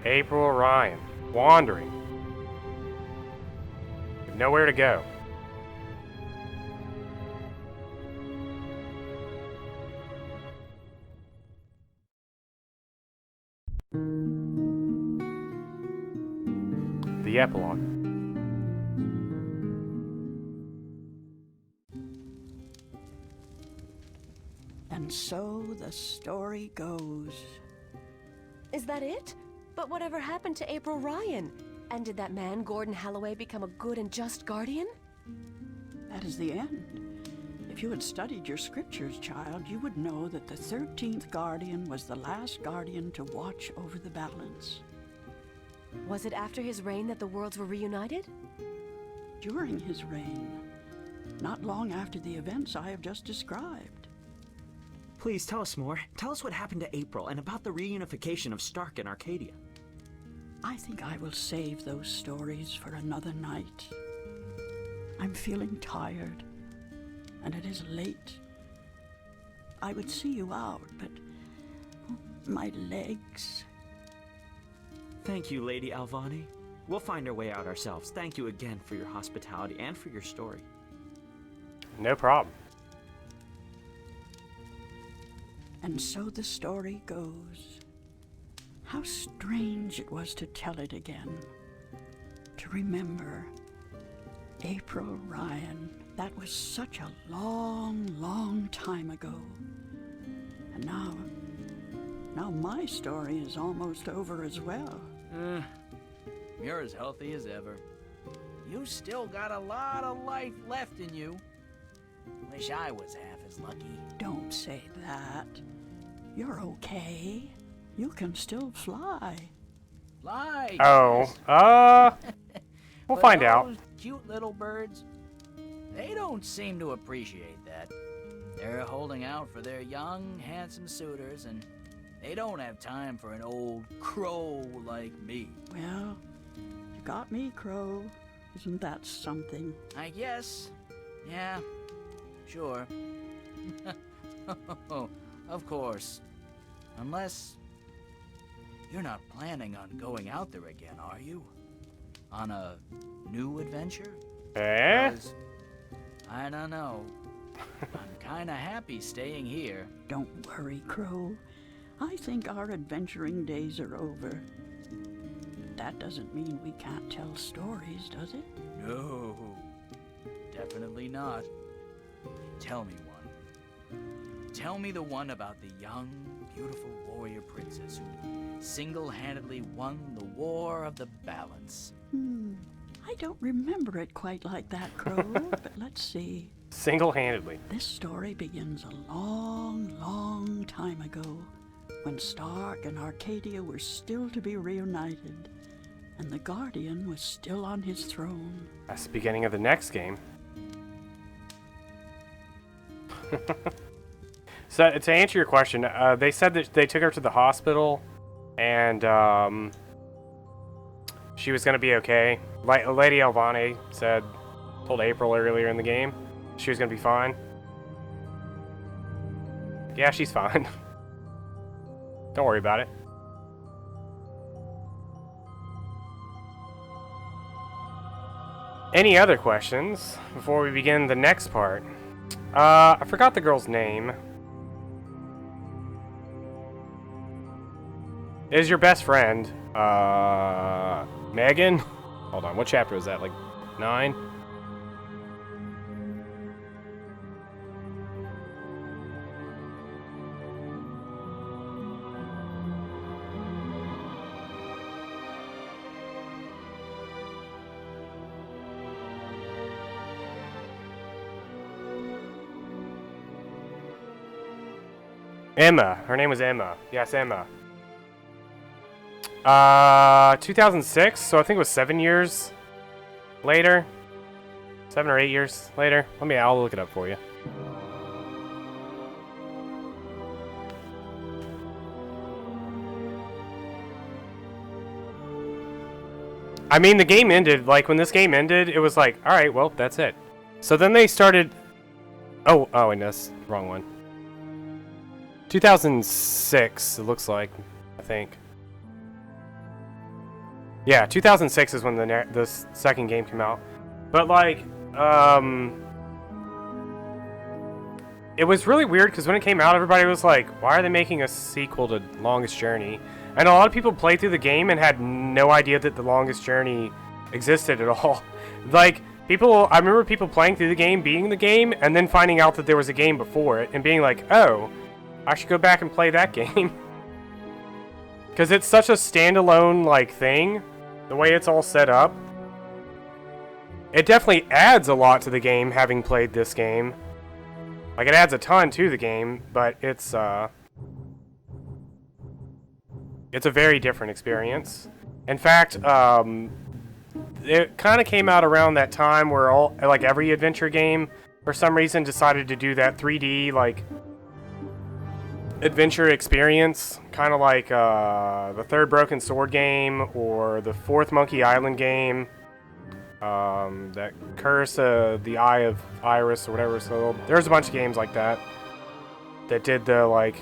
April Orion. Wandering. With nowhere to go. The epilogue. And so the story goes. Is that it? But whatever happened to April Ryan? And did that man, Gordon Holloway, become a good and just guardian? That is the end. If you had studied your scriptures, child, you would know that the 13th Guardian was the last Guardian to watch over the balance. Was it after his reign that the worlds were reunited? During his reign. Not long after the events I have just described. Please tell us more. Tell us what happened to April and about the reunification of Stark and Arcadia. I think I will save those stories for another night. I'm feeling tired, and it is late. I would see you out, but my legs... Thank you, Lady Alvani. We'll find our way out ourselves. Thank you again for your hospitality and for your story. No problem. And so the story goes. How strange it was to tell it again. To remember April Ryan. That was such a long, long time ago. And now my story is almost over as well. You're as healthy as ever. You still got a lot of life left in you. Wish I was half as lucky. Don't say that. You're okay. You can still fly. Fly? Oh, we'll But find out. those cute little birds, they don't seem to appreciate that. They're holding out for their young, handsome suitors, and they don't have time for an old crow like me. Well, you got me, Crow. Isn't that something? I guess. Yeah, sure. Of course. Unless you're not planning on going out there again, are you? On a new adventure? Eh? 'Cause I don't know. I'm kinda happy staying here. Don't worry, Crow. I think our adventuring days are over. But that doesn't mean we can't tell stories, does it? No, definitely not. Tell me one. Tell me the one about the young, beautiful warrior princess who single-handedly won the War of the Balance. I don't remember it quite like that, Crow, but let's see. Single-handedly. This story begins a long, long time ago, when Stark and Arcadia were still to be reunited, and the Guardian was still on his throne. That's the beginning of the next game. So, to answer your question, they said that they took her to the hospital, and she was gonna be okay. Like Lady Alvane told April earlier in the game, she was gonna be fine. Yeah, she's fine. Don't worry about it. Any other questions before we begin the next part? I forgot the girl's name. Is your best friend, Megan? Hold on, what chapter was that? Like 9? Emma. Her name was Emma. Yes, Emma. 2006, so I think it was 7 years later. 7 or 8 years later. I'll look it up for you. I mean, the game ended, like, when this game ended, it was like, alright, well, that's it. So then they started... Oh, and that's the wrong one. 2006, it looks like, I think. Yeah, 2006 is when the second game came out. But, like, it was really weird because when it came out, everybody was like, why are they making a sequel to Longest Journey? And a lot of people played through the game and had no idea that the Longest Journey existed at all. Like, I remember people playing through the game, beating the game, and then finding out that there was a game before it, and being like, oh, I should go back and play that game. Because it's such a standalone, like, thing, the way it's all set up. It definitely adds a lot to the game, having played this game. Like, it adds a ton to the game, but it's a very different experience. In fact, it kind of came out around that time where every adventure game, for some reason, decided to do that 3D, like, adventure experience, kind of like the third Broken Sword game or the fourth Monkey Island game, that Curse of the Eye of Iris or whatever. So there's a bunch of games like that did the like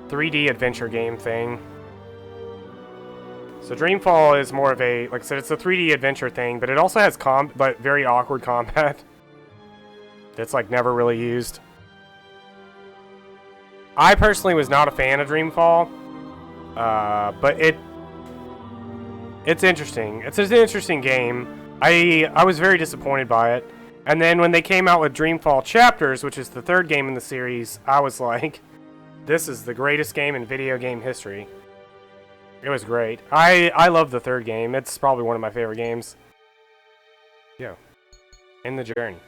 3D adventure game thing. So Dreamfall is more of a, like I said, it's a 3D adventure thing, but it also has but very awkward combat that's like never really used. I personally was not a fan of Dreamfall, but it's interesting. It's an interesting game. I was very disappointed by it. And then when they came out with Dreamfall Chapters, which is the third game in the series, I was like, this is the greatest game in video game history. It was great. I love the third game. It's probably one of my favorite games. Yeah. In the Journey.